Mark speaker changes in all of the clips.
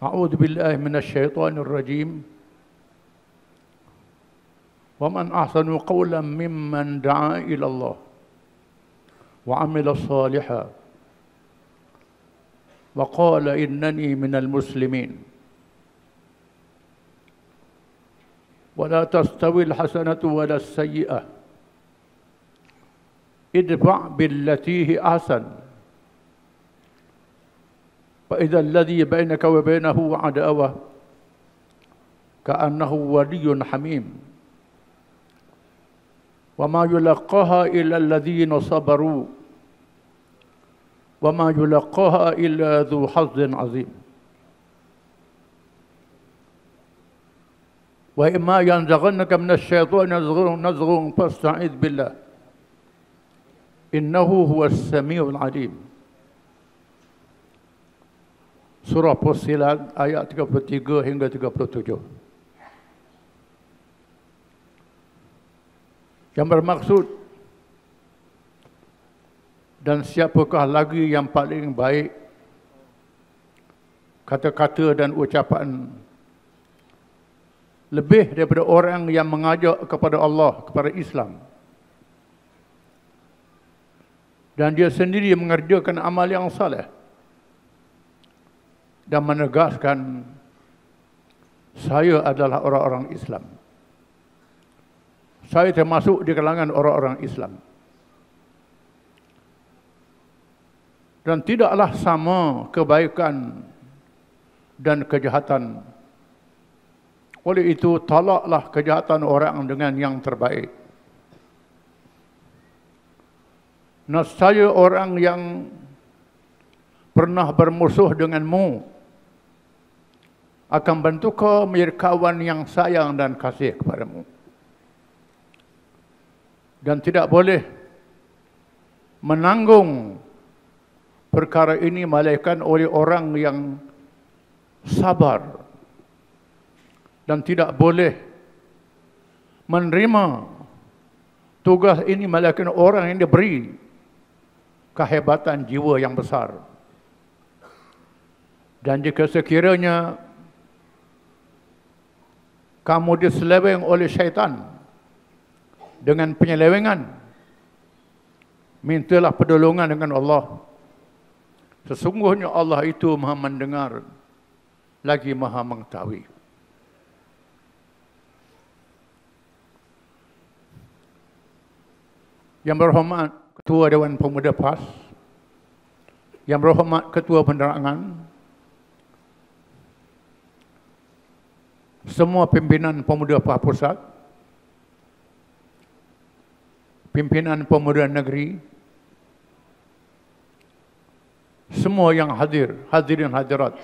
Speaker 1: أعوذ بالله من الشيطان الرجيم ومن أحسن قولا ممن دعا إلى الله وعمل صالحا وقال إنني من المسلمين ولا تستوي الحسنة ولا السيئة ادفع بالتي هي أحسن فإذا الذي بينك وبينه عداوة كأنه ولي حميم وما يلقاها إلا الذين صبروا وما يلقاها إلا ذو حظ عظيم وإما ينزغنك من الشيطان نزغ فاستعذ بالله إنه هو السميع العليم. Surah Fussilat ayat 33 hingga 37. Yang bermaksud, dan siapakah lagi yang paling baik kata-kata dan ucapan lebih daripada orang yang mengajak kepada Allah, kepada Islam, dan dia sendiri mengerjakan amal yang saleh dan menegaskan saya adalah orang-orang Islam. Saya termasuk di kalangan orang-orang Islam. Dan tidaklah sama kebaikan dan kejahatan. Oleh itu, tolaklah kejahatan orang dengan yang terbaik. Nescaya orang yang pernah bermusuh denganmu akan bentuk kau menjadi kawan yang sayang dan kasih kepadamu. Dan tidak boleh menanggung perkara ini melainkan oleh orang yang sabar, dan tidak boleh menerima tugas ini melainkan orang yang diberi kehebatan jiwa yang besar. Dan jika sekiranya kamu diseleweng oleh syaitan dengan penyelewengan, mintalah pertolongan dengan Allah. Sesungguhnya Allah itu Maha mendengar lagi Maha mengetahui. Yang berhormat Ketua Dewan Pemuda PAS, yang berhormat Ketua Penerangan, semua pimpinan pemuda PAS Pusat, pimpinan pemuda negeri, semua yang hadirin hadirat,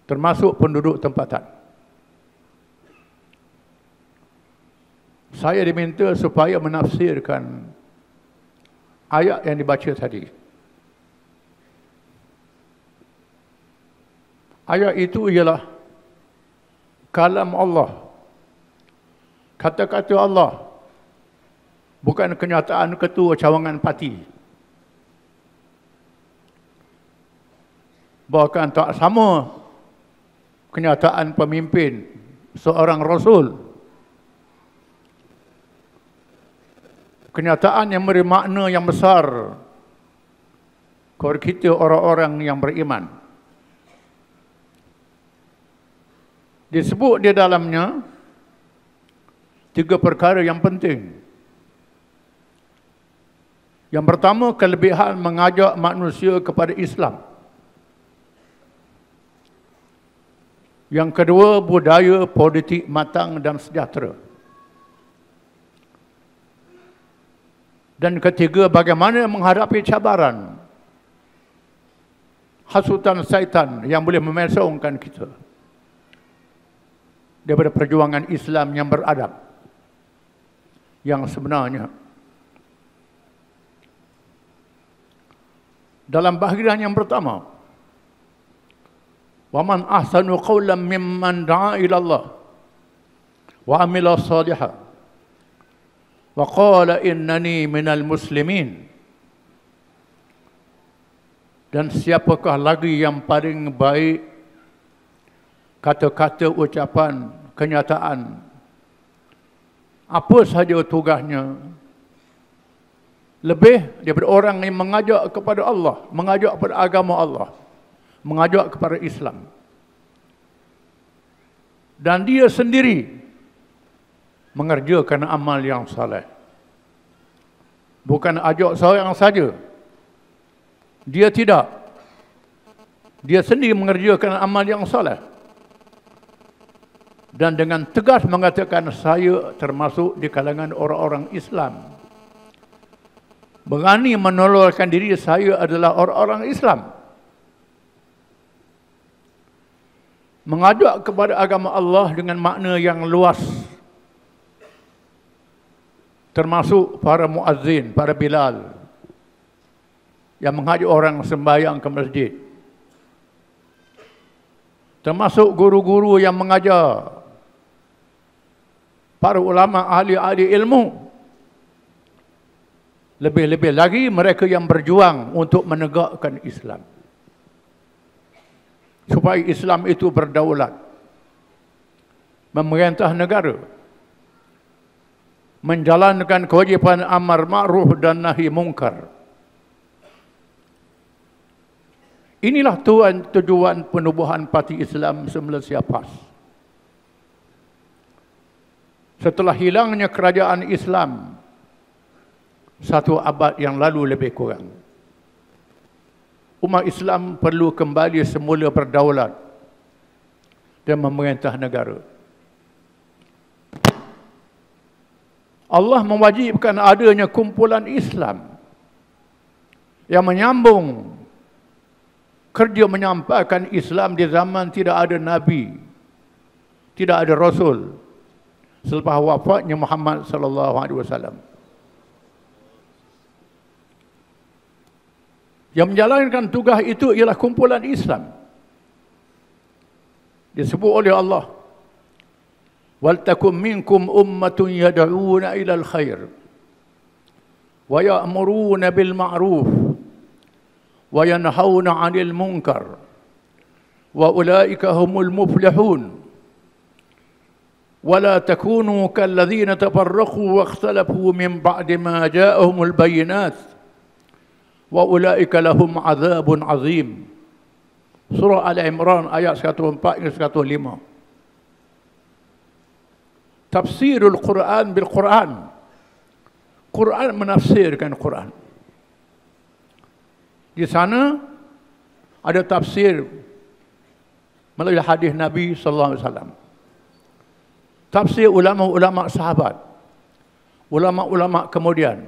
Speaker 1: termasuk penduduk tempatan. Saya diminta supaya menafsirkan ayat yang dibaca tadi. Ayat itu ialah kalam Allah, kata-kata Allah, bukan kenyataan ketua cawangan parti. Bahkan tak sama kenyataan pemimpin seorang Rasul. Kenyataan yang memberi makna yang besar kepada kita orang-orang yang beriman. Disebut di dalamnya 3 perkara yang penting. Yang pertama, kelebihan mengajak manusia kepada Islam. Yang kedua, budaya politik matang dan sejahtera. Dan ketiga, bagaimana menghadapi cabaran, hasutan syaitan yang boleh memesongkan kita daripada perjuangan Islam yang beradab, yang sebenarnya. Dalam bahagian yang pertama, وَمَنْ أَحْسَنُ قَوْلًا مِمَّنْ دَعَا إِلَى اللَّهِ وَعَمِلَ صَالِحًا وَقَالَ إِنَّنِي مِنَ الْمُسْلِمِينَ. Dan siapakah lagi yang paling baik kata-kata, ucapan, kenyataan, apa sahaja tugasnya, lebih daripada orang yang mengajak kepada Allah, mengajak kepada agama Allah, mengajak kepada Islam. Dan dia sendiri mengerjakan amal yang saleh. Bukan ajak seorang saja. Dia tidak. Dia sendiri mengerjakan amal yang saleh. Dan dengan tegas mengatakan, saya termasuk di kalangan orang-orang Islam. Berani menolakkan diri, saya adalah orang-orang Islam. Mengajak kepada agama Allah dengan makna yang luas. Termasuk para muazzin, para Bilal, yang mengajak orang sembahyang ke masjid. Termasuk guru-guru yang mengajar, para ulama ahli-ahli ilmu. Lebih-lebih lagi mereka yang berjuang untuk menegakkan Islam, supaya Islam itu berdaulat, memerintah negara, menjalankan kewajipan amar ma'ruf dan nahi mungkar. Inilah tujuan penubuhan Parti Islam semula Siapas. Setelah hilangnya kerajaan Islam 1 abad yang lalu lebih kurang, umat Islam perlu kembali semula berdaulat dan memerintah negara. Allah mewajibkan adanya kumpulan Islam yang menyambung kerja menyampaikan Islam di zaman tidak ada Nabi, tidak ada Rasul, selepas wafatnya Muhammad sallallahu alaihi wasallam. Yang menjalankan tugas itu ialah kumpulan Islam. Disebut oleh Allah, wal takum minkum ummatun yad'una ila al-khair wa ya'muruna bil ma'ruf wa yanhauna 'anil munkar wa ulaika humul muflihun wa la takunu kal ladzina tafarraqu wa ikhtalafu min ba'di ma ja'ahumul bayyinat wa ulaika lahum 'adzabun 'azim. Surah Al-Imran ayat 104 hingga 105. Tafsirul Quran bil Quran. Quran menafsirkan Quran. Di sana ada tafsir melalui hadis Nabi sallallahu alaihi wasallam. Tafsir ulama-ulama sahabat, ulama-ulama kemudian.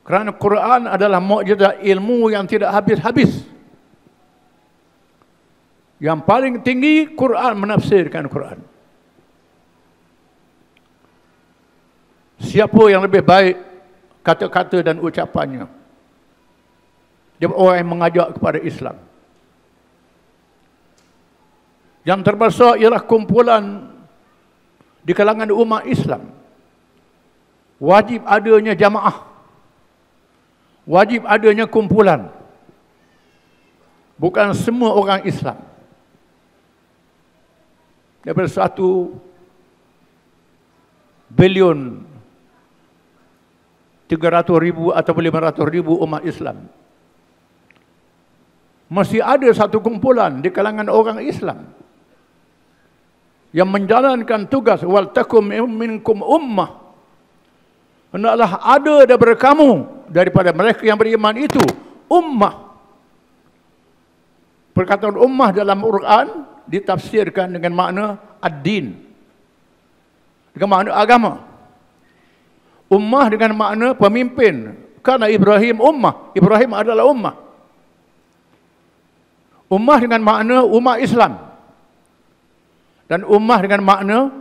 Speaker 1: Kerana Quran adalah mukjizat ilmu yang tidak habis-habis. Yang paling tinggi Quran menafsirkan Quran. Siapa yang lebih baik kata-kata dan ucapannya? Dia orang yang mengajak kepada Islam. Yang terbesar ialah kumpulan di kalangan umat Islam. Wajib adanya jamaah. Wajib adanya kumpulan. Bukan semua orang Islam. Daripada 1 bilion 300,000 atau 500,000 umat Islam, mesti ada satu kumpulan di kalangan orang Islam yang menjalankan tugas wal takum minkum ummah. Hendaklah ada daripada kamu, daripada mereka yang beriman itu, ummah. Perkataan ummah dalam Al-Quran ditafsirkan dengan makna ad-din, dengan makna agama. Ummah dengan makna pemimpin. Karena Ibrahim ummah, Ibrahim adalah ummah. Ummah dengan makna umat Islam. Dan ummah dengan makna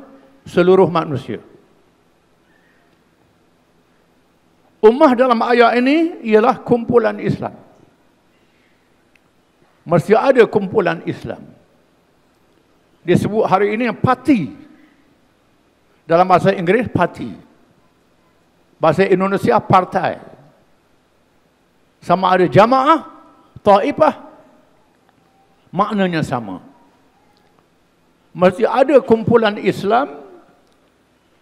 Speaker 1: seluruh manusia. Ummah dalam ayat ini ialah kumpulan Islam. Mesti ada kumpulan Islam. Disebut hari ini parti. Dalam bahasa Inggeris parti. Bahasa Indonesia partai. Sama ada jamaah taifah, maknanya sama. Mesti ada kumpulan Islam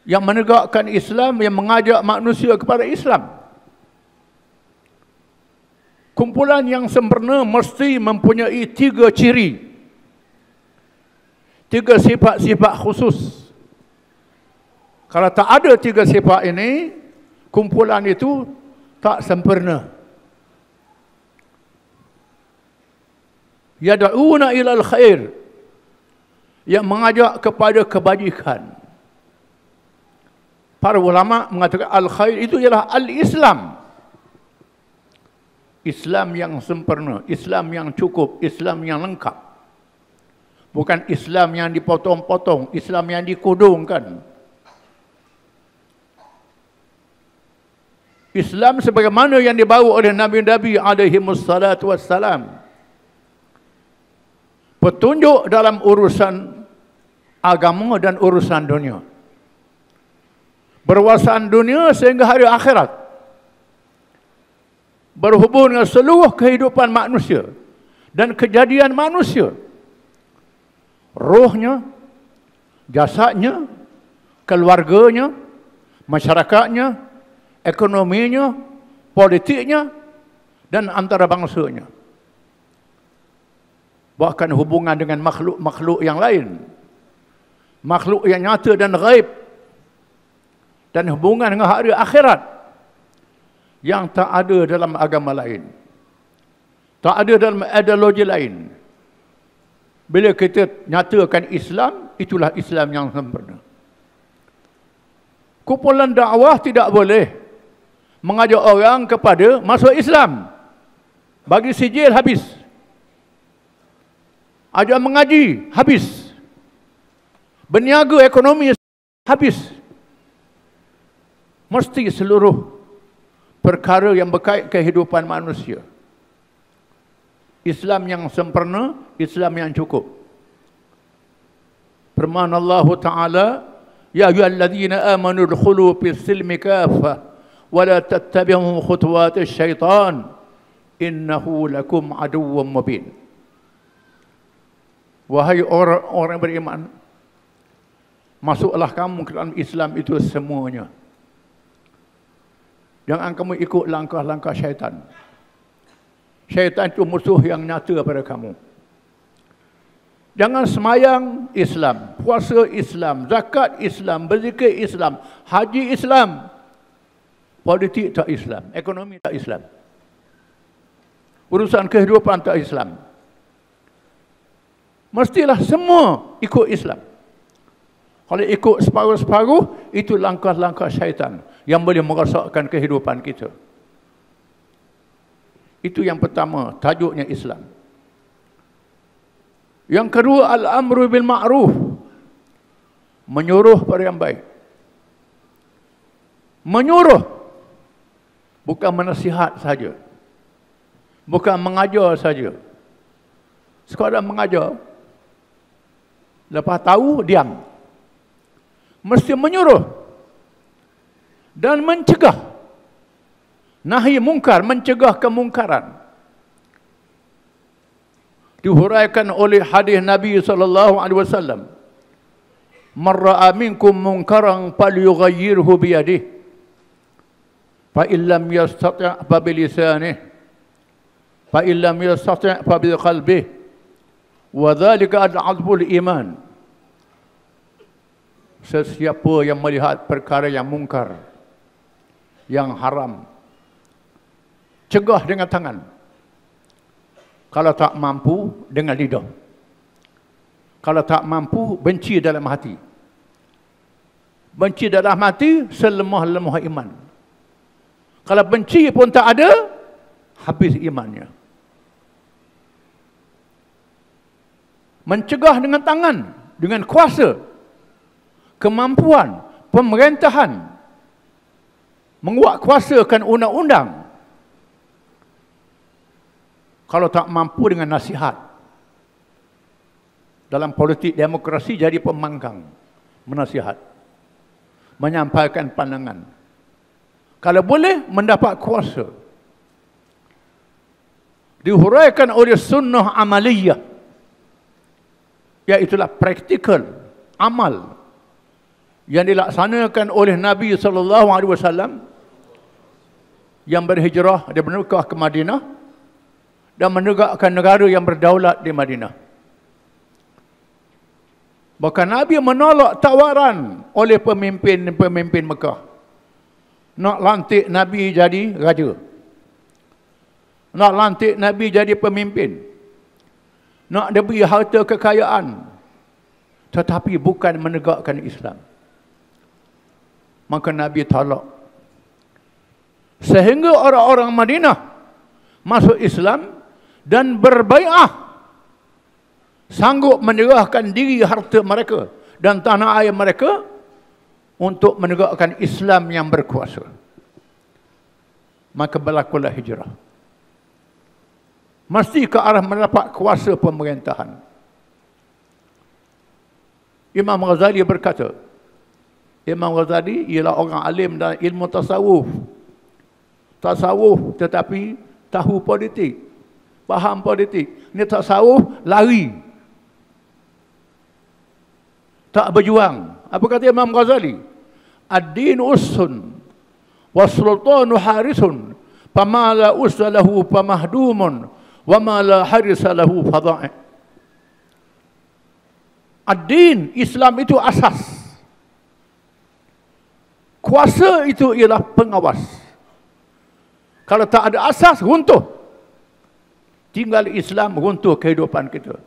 Speaker 1: yang menegakkan Islam, yang mengajak manusia kepada Islam. Kumpulan yang sempurna mesti mempunyai 3 ciri, 3 sifat-sifat khusus. Kalau tak ada 3 sifat ini, kumpulan itu tak sempurna. Yad'una ilal khair, yang mengajak kepada kebajikan. Para ulama mengatakan al-khair itu ialah al-Islam. Islam yang sempurna, Islam yang cukup, Islam yang lengkap. Bukan Islam yang dipotong-potong, Islam yang dikudungkan. Islam sebagaimana yang dibawa oleh Nabi-Nabi alaihimus salatu wassalam. Petunjuk dalam urusan agama dan urusan dunia. Berwawasan dunia sehingga hari akhirat. Berhubung dengan seluruh kehidupan manusia dan kejadian manusia. Rohnya, jasadnya, keluarganya, masyarakatnya, ekonominya, politiknya, dan antarabangsanya. Bahkan hubungan dengan makhluk-makhluk yang lain. Makhluk yang nyata dan gaib. Dan hubungan dengan hari akhirat yang tak ada dalam agama lain. Tak ada dalam ideologi lain. Bila kita nyatakan Islam, itulah Islam yang sempurna. Kumpulan dakwah tidak boleh mengajak orang kepada masuk Islam. Bagi sijil habis. Ajak mengaji habis. Berniaga ekonomi habis. Mesti seluruh perkara yang berkait kehidupan manusia. Islam yang sempurna, Islam yang cukup. Firman Allah Ta'ala, Ya ayyuhalladzina amanu udkhulu fis silmi kaffah wa la tattabi'u khutuwatis syaitan innahu lakum aduwwum mubin. Wahai orang beriman, masuklah kamu ke dalam Islam itu semuanya. Jangan kamu ikut langkah-langkah syaitan. Syaitan itu musuh yang nyata pada kamu. Jangan semayang Islam, puasa Islam, zakat Islam, berzikir Islam, haji Islam, politik tak Islam, ekonomi tak Islam, urusan kehidupan tak Islam. Mestilah semua ikut Islam. Kalau ikut separuh-separuh, itu langkah-langkah syaitan yang boleh merosakkan kehidupan kita. Itu yang pertama, tajuknya Islam. Yang kedua, al-amru bil ma'ruf. Menyuruh pada yang baik. Menyuruh. Bukan menasihat saja. Bukan mengajar saja. Sekadar mengajar. Lepas tahu, diam. Mesti menyuruh. Dan mencegah. Nahi mungkar, mencegah kemungkaran. Dihuraikan oleh hadis Nabi SAW. Man ra'a minkum munkaran falyughayyirhu biyadihi. Fa illam yastati' fa bilisanihi. Fa illam yastati' fa biqalbihi. Wa dzalika ad'aful iman. Sesiapa yang melihat perkara yang mungkar, yang haram, cegah dengan tangan. Kalau tak mampu, dengan lidah. Kalau tak mampu, benci dalam hati. Benci dalam hati, selemah-lemah iman. Kalau benci pun tak ada, habis imannya. Mencegah dengan tangan, dengan kuasa, kemampuan, pemerintahan, menguatkuasakan undang-undang. Kalau tak mampu dengan nasihat. Dalam politik demokrasi jadi pembangkang. Menasihat. Menyampaikan pandangan. Kalau boleh mendapat kuasa. dihuraikan oleh sunnah amaliyah, iaitulah praktikal, amal yang dilaksanakan oleh Nabi SAW yang berhijrah dari Mekah ke Madinah dan menegakkan negara yang berdaulat di Madinah. Bahkan Nabi menolak tawaran oleh pemimpin Mekah nak lantik Nabi jadi raja, nak lantik Nabi jadi pemimpin, nak diberi harta kekayaan, tetapi bukan menegakkan Islam. Maka Nabi tolak. Sehingga orang-orang Madinah masuk Islam dan berbai'ah, sanggup menyerahkan diri, harta mereka dan tanah air mereka untuk menegakkan Islam yang berkuasa. Maka berlakulah hijrah. Mesti ke arah mendapat kuasa pemerintahan. Imam Ghazali berkata, Imam Ghazali ialah orang alim dalam ilmu tasawuf. Tasawuf tetapi tahu politik, faham politik. Ini tasawuf lari, tak berjuang. Apa kata Imam Ghazali? Ad-din ussun was-sultanu harisun fama la usla lahu famahdumun wa ma la harisa lahu fadha'i. Ad-din, Islam itu asas. Kuasa itu ialah pengawas. Kalau tak ada asas, runtuh. Tinggal Islam, runtuh kehidupan kita.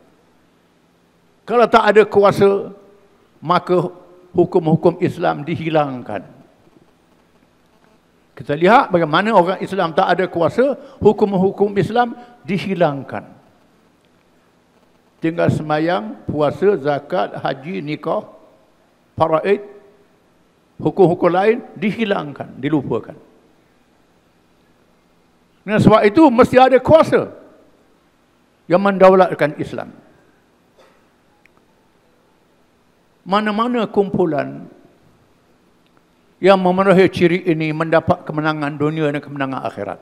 Speaker 1: Kalau tak ada kuasa, maka hukum-hukum Islam dihilangkan. Kita lihat bagaimana orang Islam tak ada kuasa, hukum-hukum Islam dihilangkan. Tinggal sembahyang, puasa, zakat, haji, nikah, faraid, hukum-hukum lain dihilangkan, dilupakan. Dan sebab itu mesti ada kuasa yang mendaulatkan Islam. Mana-mana kumpulan yang memenuhi ciri ini mendapat kemenangan dunia dan kemenangan akhirat.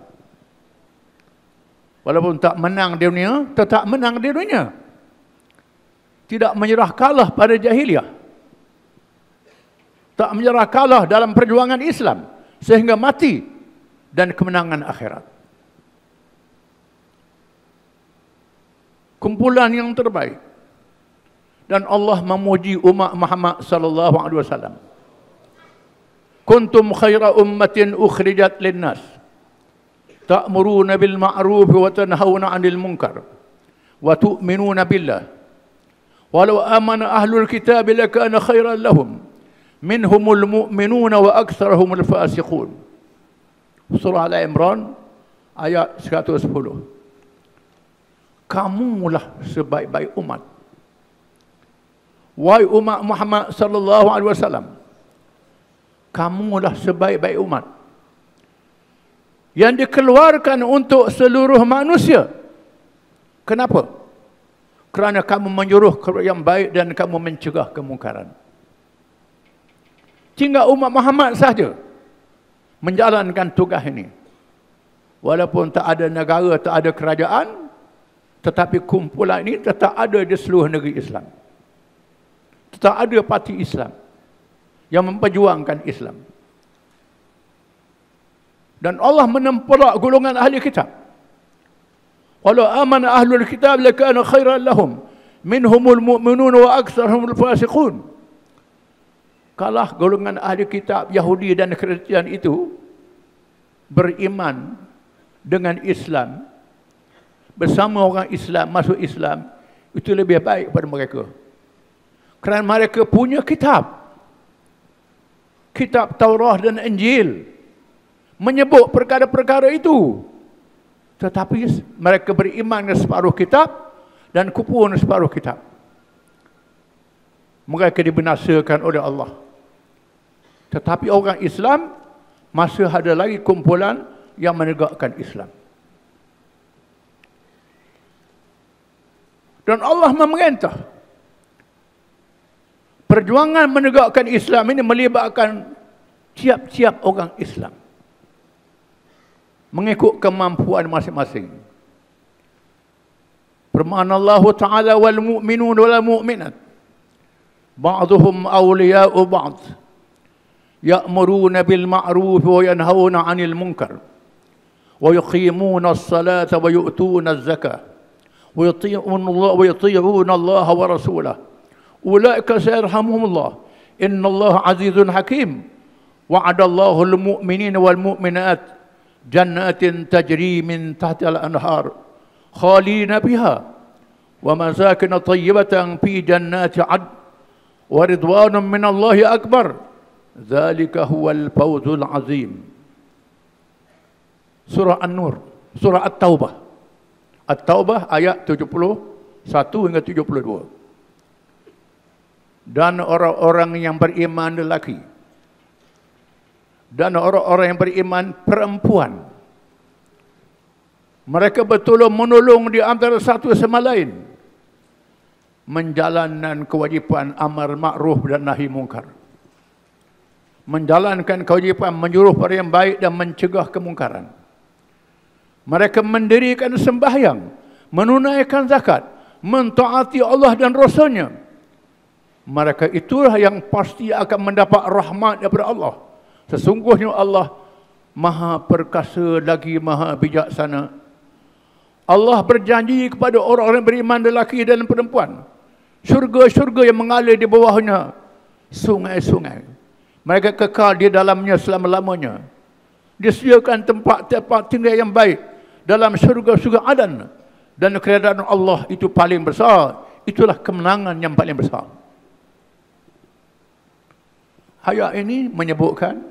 Speaker 1: Walaupun tak menang di dunia, tetap menang di dunia. Tidak menyerah kalah pada jahiliah. Tak menyerah kalah dalam perjuangan Islam sehingga mati dan kemenangan akhirat. Kumpulan yang terbaik. Dan Allah memuji umat Muhammad sallallahu alaihi wasallam. Kuntum khaira ummatin ukhrijat linnas ta'muruna bil ma'ruf wa tanhauna 'anil munkar wa tu'minuna billah. Walau amana ahlul kitab lakana khairan lahum minhumul mu'minuna wa aktsarahumul fasiqun. Surah Al-Imran ayat 110. Kamulah sebaik-baik umat. Wahai umat Muhammad sallallahu alaihi wasallam, kamulah sebaik-baik umat yang dikeluarkan untuk seluruh manusia. Kenapa? Kerana kamu menyuruh yang baik dan kamu mencegah kemungkaran. Tinggal umat Muhammad saja menjalankan tugas ini. Walaupun tak ada negara, tak ada kerajaan, tetapi kumpulan ini tetap ada di seluruh negeri Islam. Tetap ada parti Islam yang memperjuangkan Islam. Dan Allah menempelak golongan ahli kitab. Walau amana ahlul kitab lakana khairan lahum minhumul mu'minun wa aktsarhumul fasiqun. Kalau golongan ahli kitab Yahudi dan Kristian itu beriman dengan Islam, bersama orang Islam, masuk Islam, itu lebih baik pada mereka. Kerana mereka punya kitab. Kitab Taurat dan Injil menyebut perkara-perkara itu. Tetapi mereka beriman dengan separuh kitab dan kufur dengan separuh kitab. Mereka dibinasakan oleh Allah. Tetapi orang Islam masih ada lagi kumpulan yang menegakkan Islam. Dan Allah memerintah perjuangan menegakkan Islam ini melibatkan tiap-tiap orang Islam mengikut kemampuan masing-masing. Firman Allah Ta'ala, wal mu'minun wal mu'minat ba'duhum awliya'u ba'd ya'muruna bil ma'ruf wa yanhauna 'anil munkar wa yuqimuna as-salata wa yu'tuna az-zakah wa yuti'una Allah wa rasulahu ulaika sayarhamuhumullah innallaha 'azizun hakim wa'ada Allahu al-mu'minina wal mu'minat jannatin tajri min tahtiha al-anhar khalidina biha wa masakin thayyibatan fi jannati 'adn wa ridwanun min Allahi akbar dzalika huwal fawzul 'azim. Surah An-Nur, surah At-Taubah. At-Taubah ayat 71 hingga 72. Dan orang-orang yang beriman lelaki dan orang-orang yang beriman perempuan, mereka bertolong menolong di antara satu sama lain, menjalankan kewajipan amar ma'ruf dan nahi mungkar, menjalankan kewajipan menyuruh pada yang baik dan mencegah kemungkaran. Mereka mendirikan sembahyang, menunaikan zakat, mentaati Allah dan Rasulnya. Mereka itulah yang pasti akan mendapat rahmat daripada Allah. Sesungguhnya Allah Maha Perkasa lagi Maha Bijaksana. Allah berjanji kepada orang-orang beriman lelaki dan perempuan, syurga-syurga yang mengalir di bawahnya sungai-sungai. Mereka kekal di dalamnya selama-lamanya. Disediakan tempat-tempat tinggal yang baik dalam syurga-syurga Adan. Dan keredaan Allah itu paling besar. Itulah kemenangan yang paling besar. Ayat ini menyebutkan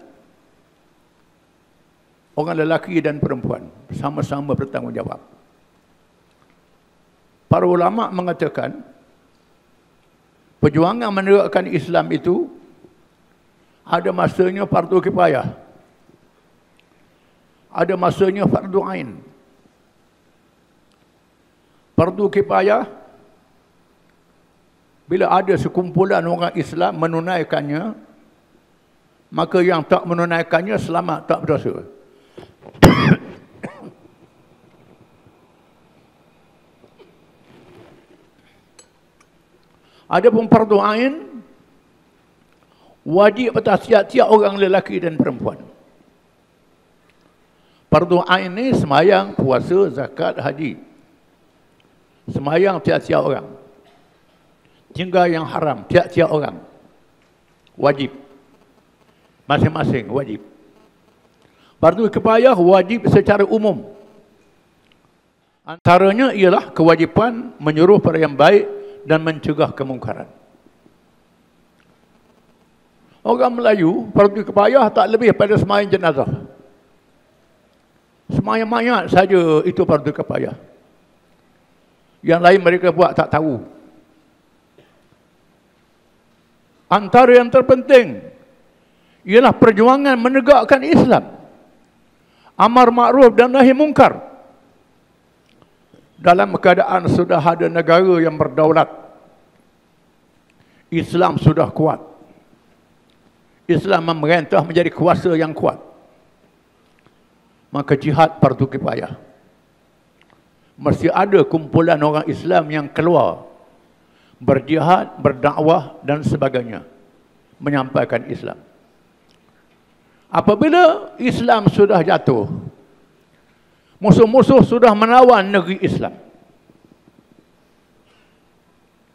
Speaker 1: orang lelaki dan perempuan sama-sama bertanggungjawab. Para ulama mengatakan perjuangan menegakkan Islam itu ada masanya fardu kifayah, ada masanya fardu ain. Fardu kifayah bila ada sekumpulan orang Islam menunaikannya, maka yang tak menunaikannya selamat, tak berdosa. Adapun fardu ain wajib atas tiap-tiap orang lelaki dan perempuan. Fardu ain ni sembahyang, puasa, zakat, haji. Sembahyang tiap-tiap orang. Tinggal yang haram tiap-tiap orang. Wajib. Masing-masing wajib. Fardu kifayah wajib secara umum. Antaranya ialah kewajipan menyuruh pada yang baik dan mencegah kemungkaran. Orang Melayu, fardu kifayah tak lebih pada sembahyang jenazah. Sembahyang mayat saja itu fardu kifayah. Yang lain mereka buat tak tahu. Antara yang terpenting ialah perjuangan menegakkan Islam. Amar ma'ruf dan nahi mungkar. Dalam keadaan sudah ada negara yang berdaulat, Islam sudah kuat, Islam memerintah menjadi kuasa yang kuat, maka jihad fardu kifayah. Mesti ada kumpulan orang Islam yang keluar berjihad, berdakwah dan sebagainya, menyampaikan Islam. Apabila Islam sudah jatuh, musuh-musuh sudah menawan negeri Islam,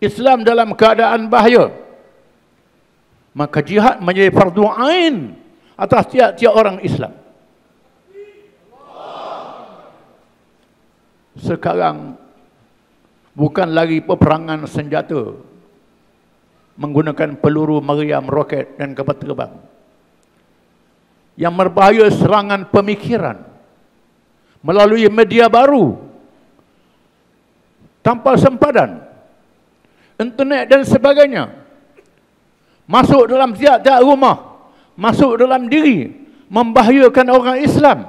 Speaker 1: Islam dalam keadaan bahaya, maka jihad menjadi fardu ain atas tiap-tiap orang Islam. Sekarang bukan lagi peperangan senjata menggunakan peluru meriam, roket dan kapal terbang. Yang berbahaya serangan pemikiran melalui media baru tanpa sempadan, internet dan sebagainya, masuk dalam tiap-tiap rumah, masuk dalam diri, membahayakan orang Islam.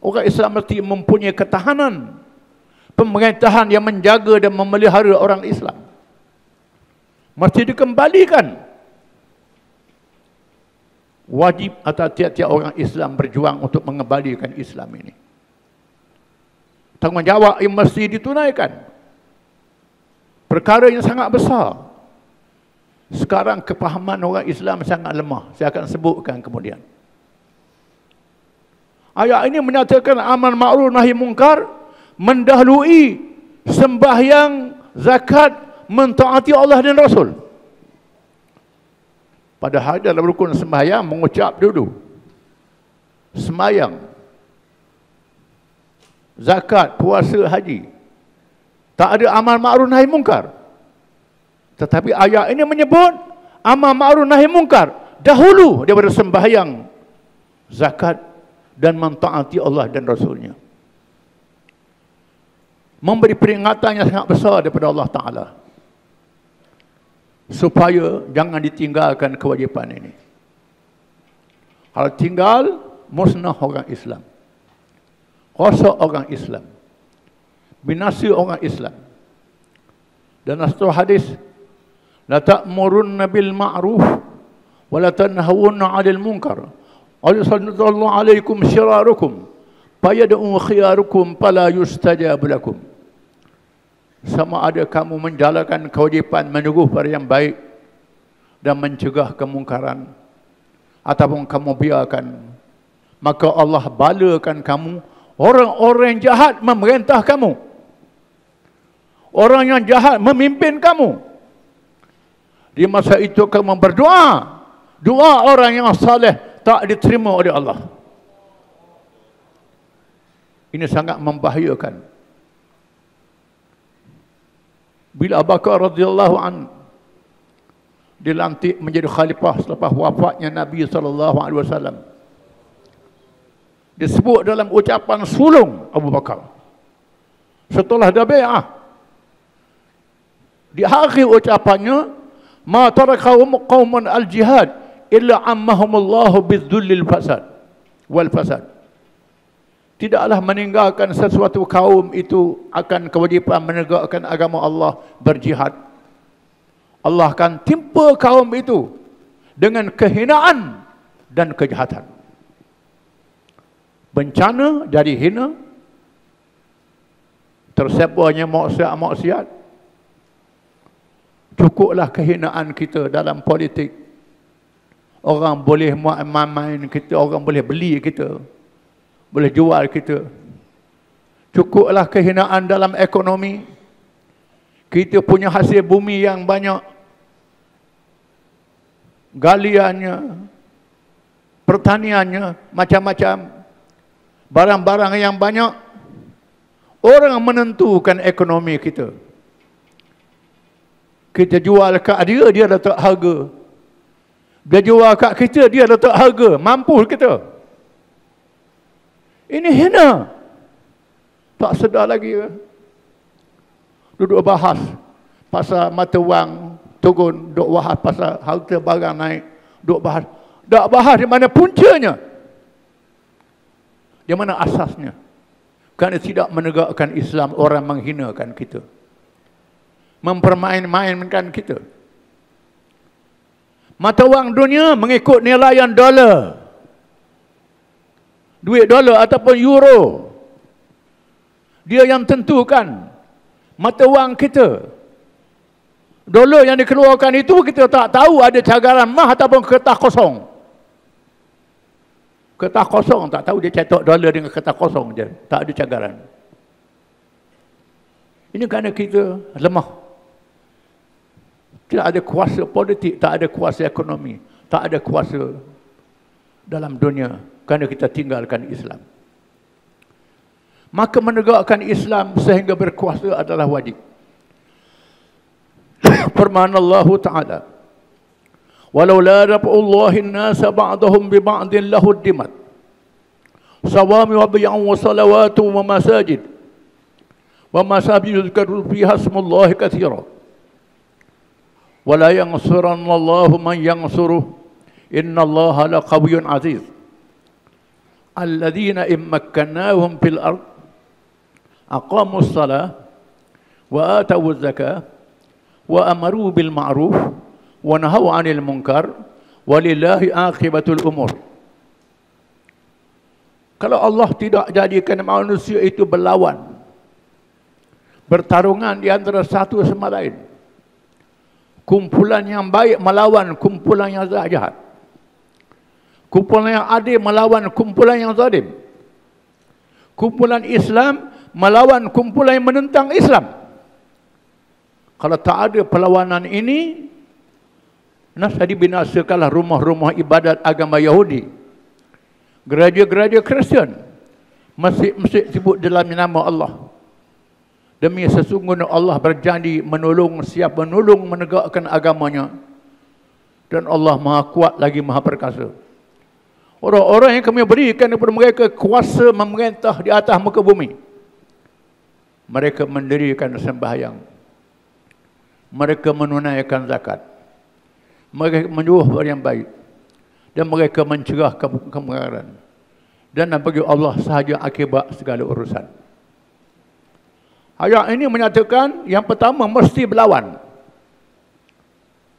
Speaker 1: Orang Islam mesti mempunyai ketahanan, pemerintahan yang menjaga dan memelihara orang Islam. Mesti dikembalikan. Wajib atas tiap-tiap orang Islam berjuang untuk mengembalikan Islam ini. Tanggungjawab yang mesti ditunaikan. Perkara yang sangat besar. Sekarang kepahaman orang Islam sangat lemah. Saya akan sebutkan kemudian. Ayat ini menyatakan amar ma'ruf nahi mungkar mendahului sembahyang, zakat, mentaati Allah dan Rasul. Padahal dalam rukun sembahyang mengucap dulu sembahyang, zakat, puasa, haji. Tak ada amar ma'ruf nahi mungkar. Tetapi ayat ini menyebut amar ma'ruf nahi mungkar dahulu daripada sembahyang, zakat dan mentaati Allah dan Rasulnya. Memberi peringatan yang sangat besar daripada Allah Ta'ala supaya jangan ditinggalkan kewajipan ini. Kalau tinggal, musnah orang Islam, rosak orang Islam, binasa orang Islam. Dan satu hadis, la ta'murunna bil ma'ruf wa la tanhawunna 'anil munkar. Sallallahu alaikum syirarukum fayad'u khiyarukum fala yustajab lakum. Sama ada kamu menjalankan kewajipan menyuruh pada yang baik dan mencegah kemungkaran, ataupun kamu biarkan, maka Allah balakan kamu orang-orang jahat memerintah kamu, orang yang jahat memimpin kamu. Di masa itu kamu berdoa, doa orang yang saleh tak diterima oleh Allah. Ini sangat membahayakan. Bila Abu Bakar radhiyallahu an dilantik menjadi khalifah selepas wafatnya Nabi SAW, disebut dalam ucapan sulung Abu Bakar setelah dah bai'ah, di akhir ucapannya, ma taraka qauman al-jihad illa ammahumullahu bidzulil fasad wal fasad. Tidaklah meninggalkan sesuatu kaum itu akan kewajipan menegakkan agama Allah, berjihad. Allah akan timpa kaum itu dengan kehinaan dan kejahatan. Bencana jadi hina, tersebarnya maksiat. Cukuplah kehinaan kita dalam politik. Orang boleh main kita, orang boleh beli kita, boleh jual kita. Cukuplah kehinaan dalam ekonomi. Kita punya hasil bumi yang banyak, galiannya, pertaniannya, macam-macam, barang-barang yang banyak. Orang menentukan ekonomi kita. Kita jual kat dia, dia letak harga. Dia jual kat kita, dia letak harga. Mampu kita. Ini hina. Tak sedar lagi. Duduk bahas pasal mata wang turun, duduk bahas pasal harga barang naik, duduk bahas. Tak bahas di mana puncanya, di mana asasnya. Kerana tidak menegakkan Islam, orang menghinakan kita, mempermain-mainkan kita. Mata wang dunia mengikut nilaian dolar, duit dolar ataupun euro. Dia yang tentukan mata wang kita. Dolar yang dikeluarkan itu kita tak tahu ada cagaran emas ataupun kertas kosong. Kertas kosong tak tahu, dia cetak dolar dengan kertas kosong je, tak ada cagaran. Ini kerana kita lemah. Tidak ada kuasa politik, tak ada kuasa ekonomi, tak ada kuasa dalam dunia kerana kita tinggalkan Islam. Maka menegakkan Islam sehingga berkuasa adalah wajib. Firman Allah Ta'ala, walau la rafa'ullahi an-nasa ba'dahum bi ba'din lahuddimat sawami wa bi'an wa salawatu wa masajid wa masajid yuzkaru fiha ismullahi katsira wala yansurannallahu man yansuruh innallaha laqawiyyun aziz alladzina immakkannahum fil ard aqamus salah wa atawuz zakah wa amaru bil ma'ruf wa nahaw 'anil munkar walillahi aqibatul umur. Kalau Allah tidak jadikan manusia itu berlawan, bertarungan di antara satu sama lain. Kumpulan yang baik melawan kumpulan yang jahat. Kumpulan yang adil melawan kumpulan yang zalim. Kumpulan Islam melawan kumpulan yang menentang Islam. Kalau tak ada perlawanan ini, nasadi binasakanlah rumah-rumah ibadat agama Yahudi, gereja-gereja Kristian, masjid-masjid sebut dalam nama Allah. Demi sesungguhnya Allah berjanji menolong siapa menolong menegakkan agamanya. Dan Allah Maha Kuat lagi Maha Perkasa. Orang-orang yang kami berikan kepada mereka kuasa memerintah di atas muka bumi, mereka mendirikan sembahyang, mereka menunaikan zakat, mereka menyuruh yang baik, dan mereka mencegah kemungkaran, dan bagi Allah sahaja akibat segala urusan. Ayat ini menyatakan yang pertama mesti berlawan.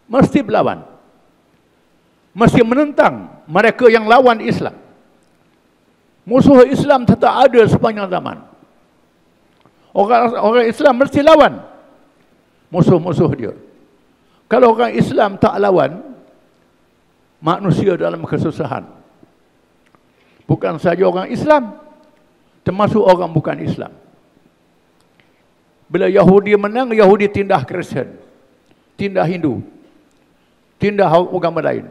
Speaker 1: Mesti berlawan. Mesti menentang mereka yang lawan Islam. Musuh Islam tetap ada sepanjang zaman. Orang Islam mesti lawan musuh-musuh dia. Kalau orang Islam tak lawan, manusia dalam kesusahan. Bukan saja orang Islam, termasuk orang bukan Islam. Bila Yahudi menang, Yahudi tindah Kristian, tindah Hindu, tindah agama lain.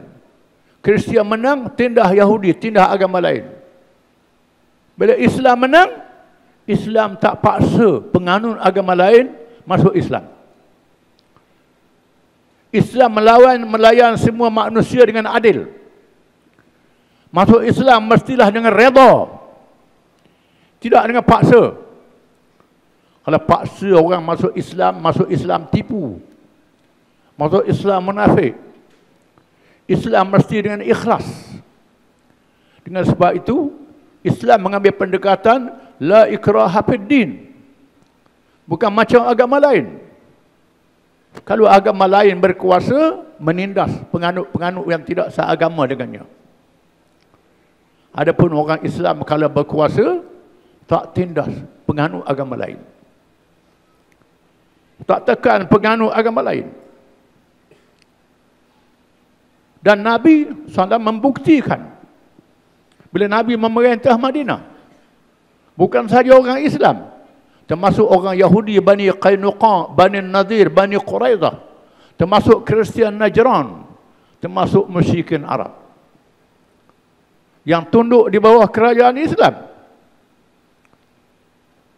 Speaker 1: Kristian menang, tindah Yahudi, tindah agama lain. Bila Islam menang, Islam tak paksa penganut agama lain masuk Islam. Islam melayan semua manusia dengan adil. Masuk Islam mestilah dengan redha, tidak dengan paksa. Kalau paksa orang masuk Islam tipu. Masuk Islam munafik. Islam mesti dengan ikhlas. Dengan sebab itu, Islam mengambil pendekatan la ikraha fid din. Bukan macam agama lain. Kalau agama lain berkuasa, menindas penganut-penganut yang tidak seagama dengannya. Adapun orang Islam kalau berkuasa, tak tindas penganut agama lain. Tak tekan penganut agama lain. Dan Nabi SAW membuktikan bila Nabi memerintah Madinah, bukan saja orang Islam, termasuk orang Yahudi, Bani Qainuqa, Bani Nadir, Bani Quraidah, termasuk Kristian Najran, termasuk musyrikin Arab yang tunduk di bawah kerajaan Islam.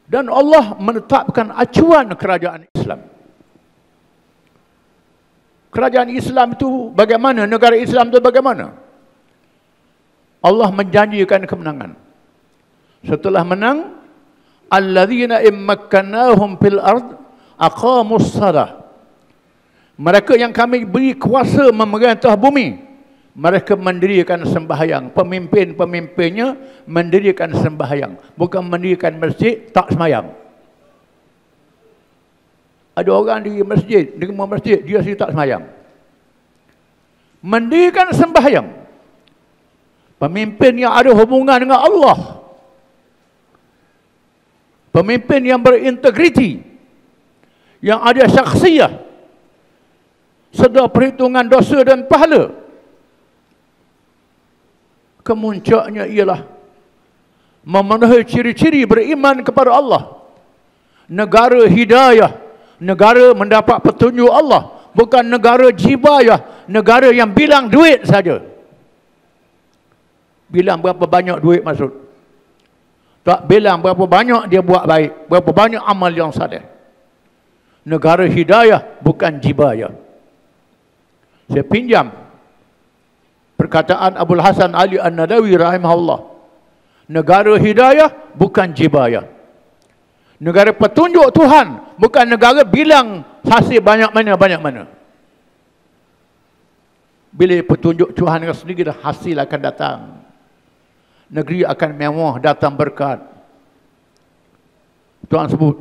Speaker 1: Dan Allah menetapkan acuan kerajaan Islam. Kerajaan Islam itu bagaimana? Negara Islam itu bagaimana? Allah menjanjikan kemenangan. Setelah menang, alladzina immakkannahum fil ard aqamus shalah. Mereka yang kami beri kuasa memerintah bumi, mereka mendirikan sembahyang. Pemimpin-pemimpinnya mendirikan sembahyang. Bukan mendirikan masjid, tak sembahyang. Ada orang di masjid, di rumah masjid, dia sendiri tak sembahyang. Mendirikan sembahyang. Pemimpin yang ada hubungan dengan Allah. Pemimpin yang berintegriti. Yang ada syakhsiyah. Sedar perhitungan dosa dan pahala. Kemuncaknya ialah memenuhi ciri-ciri beriman kepada Allah. Negara hidayah, negara mendapat petunjuk Allah, bukan negara jibayah, negara yang bilang duit saja. Bilang berapa banyak duit masuk. Tak bilang berapa banyak dia buat baik, berapa banyak amal yang saleh. Negara hidayah, bukan jibayah. Saya pinjam perkataan Abul Hasan Ali An-Nadawi rahimahullah. Negara hidayah bukan jibayah. Negara petunjuk Tuhan bukan negara bilang hasil banyak mana. Bila petunjuk Tuhan sendiri dah hasil akan datang. Negeri akan mewah, datang berkat. Tuhan sebut,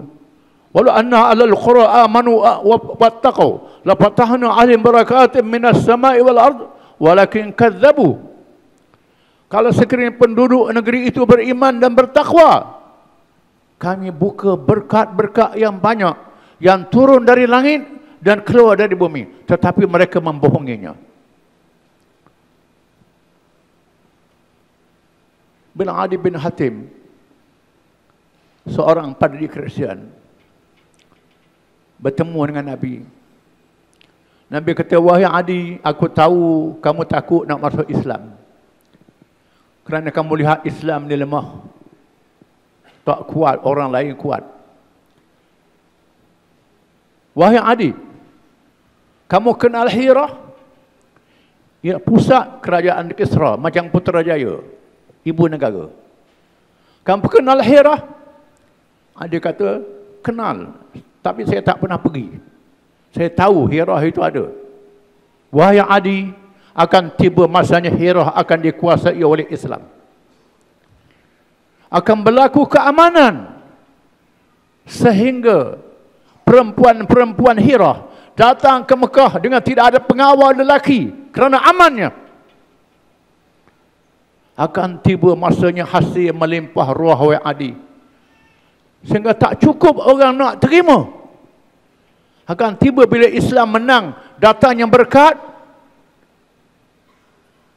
Speaker 1: walau anna alal qura amanu wattaqu la fatahna 'alaihim barakatin minas sama'i wal ard walakin kadzabu. Kalau sekiranya penduduk negeri itu beriman dan bertakwa, Kami buka berkat-berkat yang banyak yang turun dari langit dan keluar dari bumi, tetapi mereka membohonginya. Bila Adi bin Hatim, seorang padri Kristian, bertemu dengan Nabi. Nabi kata, wahai Adi, aku tahu kamu takut nak masuk Islam. Kerana kamu lihat Islam ni lemah. Tak kuat, orang lain kuat. Wahai Adi, kamu kenal Hira? Ya, pusat kerajaan Kisra, macam Putrajaya, ibu negara. Kamu kenal Hira? Adi kata, kenal. Tapi saya tak pernah pergi. Saya tahu Hira itu ada. Wahai Adi, akan tiba masanya Hira akan dikuasai oleh Islam. Akan berlaku keamanan. Sehingga perempuan-perempuan Hira datang ke Mekah dengan tidak ada pengawal lelaki kerana amannya. Akan tiba masanya hasil melimpah ruah wahai Adi. Sehingga tak cukup orang nak terima. Akan tiba bila Islam menang, datangnya berkat,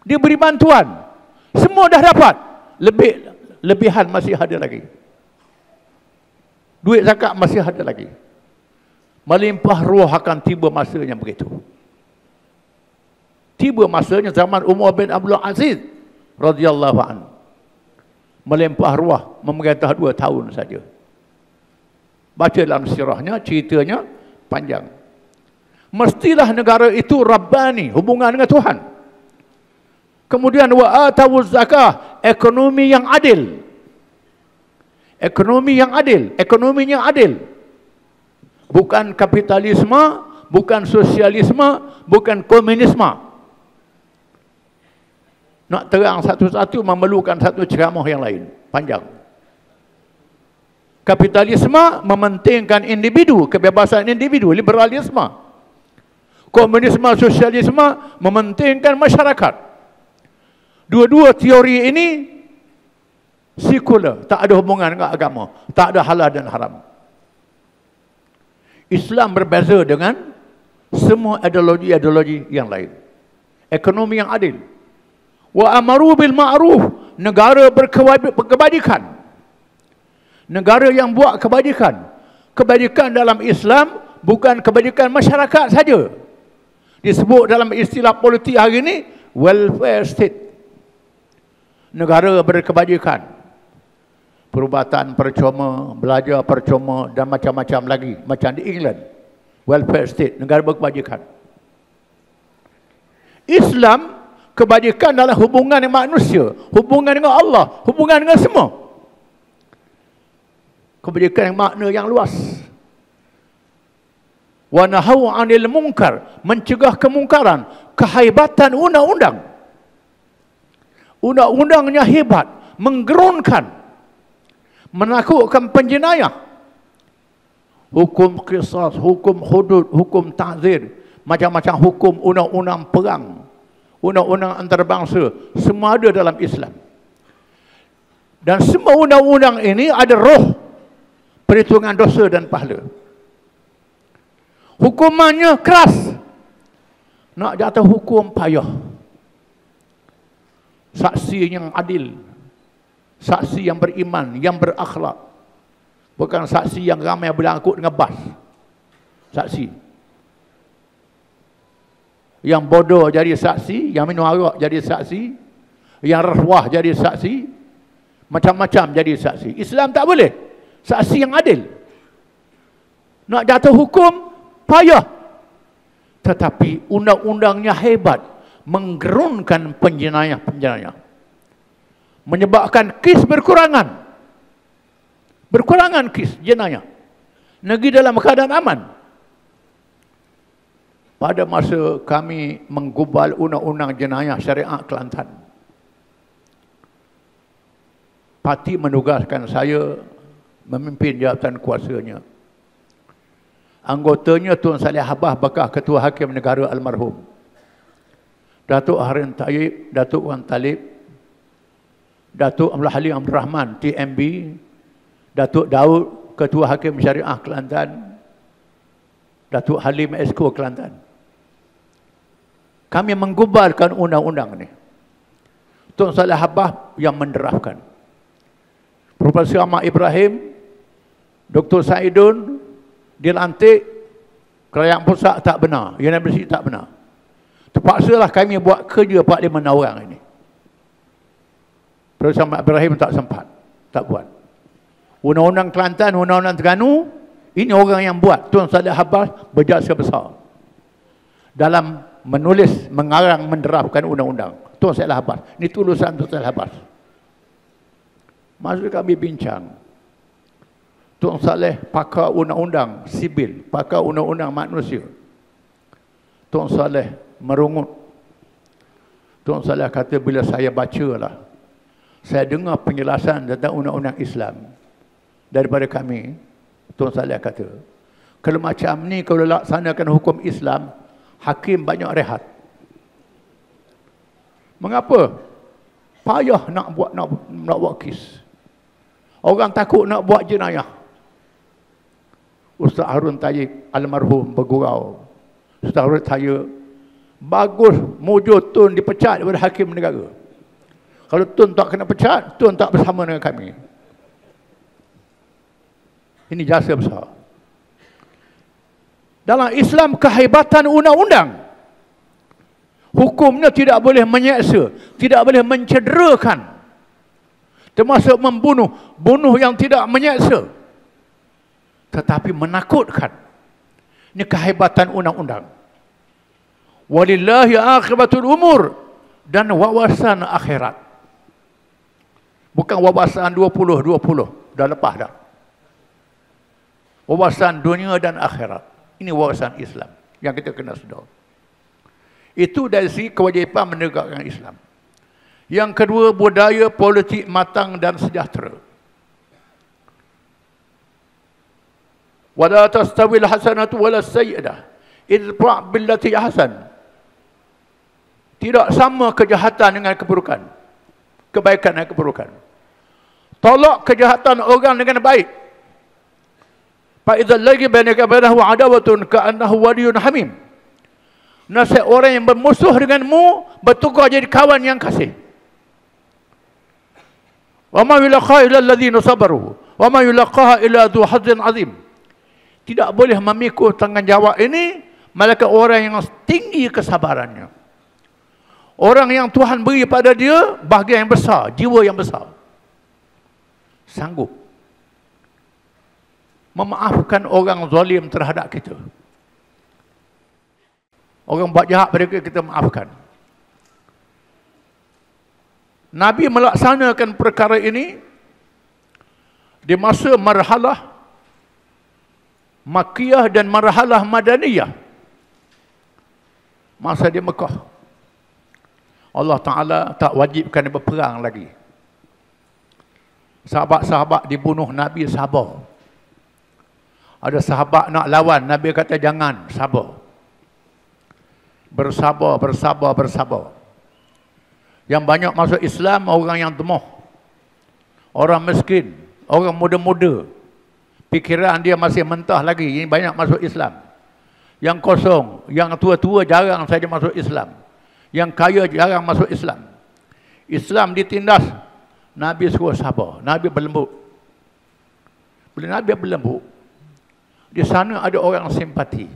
Speaker 1: dia beri bantuan. Semua dah dapat. Lebihan masih ada lagi. Duit zakat masih ada lagi. Melimpah ruah akan tiba masanya begitu. Tiba masanya zaman Umar bin Abdul Aziz radhiyallahu anhu. Melimpah ruah memerintah 2 tahun saja. Baca dalam sirahnya, ceritanya panjang. Mestilah negara itu Rabbani, hubungan dengan Tuhan. Kemudian wa atawuz zakah, ekonomi yang adil. Ekonomi yang adil, ekonominya adil. Bukan kapitalisme, bukan sosialisme, bukan komunisme. Nak terang satu-satu memerlukan satu ceramah yang lain, panjang. Kapitalisme mementingkan individu, kebebasan individu, liberalisme. Komunisme, sosialisme mementingkan masyarakat. Dua-dua teori ini sekular, tak ada hubungan dengan agama, tak ada halal dan haram. Islam berbeza dengan semua ideologi-ideologi yang lain. Ekonomi yang adil. Wa amaru bil ma'ruf, negara berkebajikan. Negara yang buat kebajikan. Kebajikan dalam Islam bukan kebajikan masyarakat saja. Disebut dalam istilah politik hari ini welfare state. Negara berkebajikan. Perubatan percuma, belajar percuma dan macam-macam lagi. Macam di England. Welfare state, negara berkebajikan. Islam, kebajikan dalam hubungan dengan manusia, hubungan dengan Allah, hubungan dengan semua. Kebajikan yang makna yang luas. Wa nahau 'anil munkar, mencegah kemungkaran, kehebatan undang-undang. Undang-undangnya hebat, menggerunkan, menakutkan penjenayah. Hukum qisas, hukum hudud, hukum ta'zir, macam-macam hukum, undang-undang perang, undang-undang antarabangsa, semua ada dalam Islam. Dan semua undang-undang ini ada roh perhitungan dosa dan pahala. Hukumannya keras. Nak jatuh hukum payah. Saksi yang adil. Saksi yang beriman, yang berakhlak. Bukan saksi yang ramai berangkut dengan bas. Saksi. Yang bodoh jadi saksi, yang minum arak jadi saksi, yang rasuah jadi saksi, macam-macam jadi saksi. Islam tak boleh. Saksi yang adil. Nak jatuh hukum, payah. Tetapi undang-undangnya hebat. Menggerunkan penjenayah-penjenayah. Menyebabkan kes berkurangan. Berkurangan kes jenayah. Negeri dalam keadaan aman. Pada masa kami menggubal undang-undang jenayah syariat Kelantan, parti menugaskan saya memimpin jawatan kuasanya. Anggotanya Tuan Saleh Habah bekas Ketua Hakim Negara almarhum, Datuk Harin Taib, Datuk Wan Talib, Datuk Abdul Halim Abdul Rahman TMB, Datuk Daud, Ketua Hakim Syariah Kelantan, Datuk Halim Esko Kelantan. Kami menggubarkan undang-undang ni. Tun Saleh Habas yang menderafkan. Profesor Ahmad Ibrahim, Dr. Saidun dilantik, kerajaan pusat tak benar, universiti tak benar. Terpaksalah kami buat kerja 45 orang ini. Profesor Ahmad Ibrahim tak sempat, tak buat. Undang-undang Kelantan, undang-undang Terengganu, ini orang yang buat. Tun Saleh Habas berjasa besar dalam menulis, mengarang, menderafkan undang-undang. Tun Saleh Habas. Ini tulisan Tun Saleh Habas. Masa kami bincang, Tun Saleh pakar undang-undang sibil, pakar undang-undang manusia. Tun Saleh merungut. Tun Saleh kata, bila saya bacalah, saya dengar penjelasan tentang undang-undang Islam daripada kami, Tun Saleh kata, kalau macam ni, kalau laksanakan hukum Islam, hakim banyak rehat. Mengapa? Payah nak buat kes. Orang takut nak buat jenayah. Ustaz Harun Tayyib almarhum bergurau. Ustaz Harun Tayyib bagus mujur Tun dipecat daripada hakim negara. Kalau Tun tak kena pecat, Tun tak bersama dengan kami. Ini jasa besar. Dalam Islam, kehebatan undang-undang. Hukumnya tidak boleh menyeksa, tidak boleh mencederakan. Termasuk membunuh, bunuh yang tidak menyeksa, tetapi menakutkan. Ini kehebatan undang-undang. Walillahi akhibatul umur, dan wawasan akhirat. Bukan wawasan 20-20, dah lepas dah. Wawasan dunia dan akhirat. Ini wawasan Islam yang kita kena sedar. Itu dari segi kewajipan menegakkan Islam. Yang kedua, budaya politik matang dan sejahtera. Wala tastawil hasanatu wala sayyi'ah idfa' billati ahsan. Tidak sama kejahatan dengan keburukan, kebaikan dan keburukan. Tolak kejahatan orang dengan baik. Fa idzal lagi bainaka bainahu adawatun ka'annahu waliyyun hamim. Nasihat orang yang bermusuh denganmu bertukar jadi kawan yang kasih. Wa ma yulaqaha illa alladziina sabaru wa ma yulaqaha illa dzu hazzin azim. Tidak boleh memikul tanggungjawab ini malaikat orang yang tinggi kesabarannya. Orang yang Tuhan beri pada dia bahagian yang besar, jiwa yang besar. Sanggup memaafkan orang zalim terhadap kita. Orang buat jahat pada kita maafkan. Nabi melaksanakan perkara ini di masa marhalah Makkiyah dan marhalah Madaniyah. Masa di Mekah, Allah Ta'ala tak wajibkan dia berperang lagi. Sahabat-sahabat dibunuh, Nabi sabar. Ada sahabat nak lawan, Nabi kata jangan, sabar. Bersabar, bersabar, bersabar. Yang banyak masuk Islam orang yang demoh, orang miskin, orang muda-muda, pikiran dia masih mentah lagi, ini banyak masuk Islam. Yang kosong, yang tua-tua jarang saja masuk Islam. Yang kaya jarang masuk Islam. Islam ditindas, Nabi suruh sabar, Nabi berlembut. Bila Nabi berlembut, di sana ada orang simpati.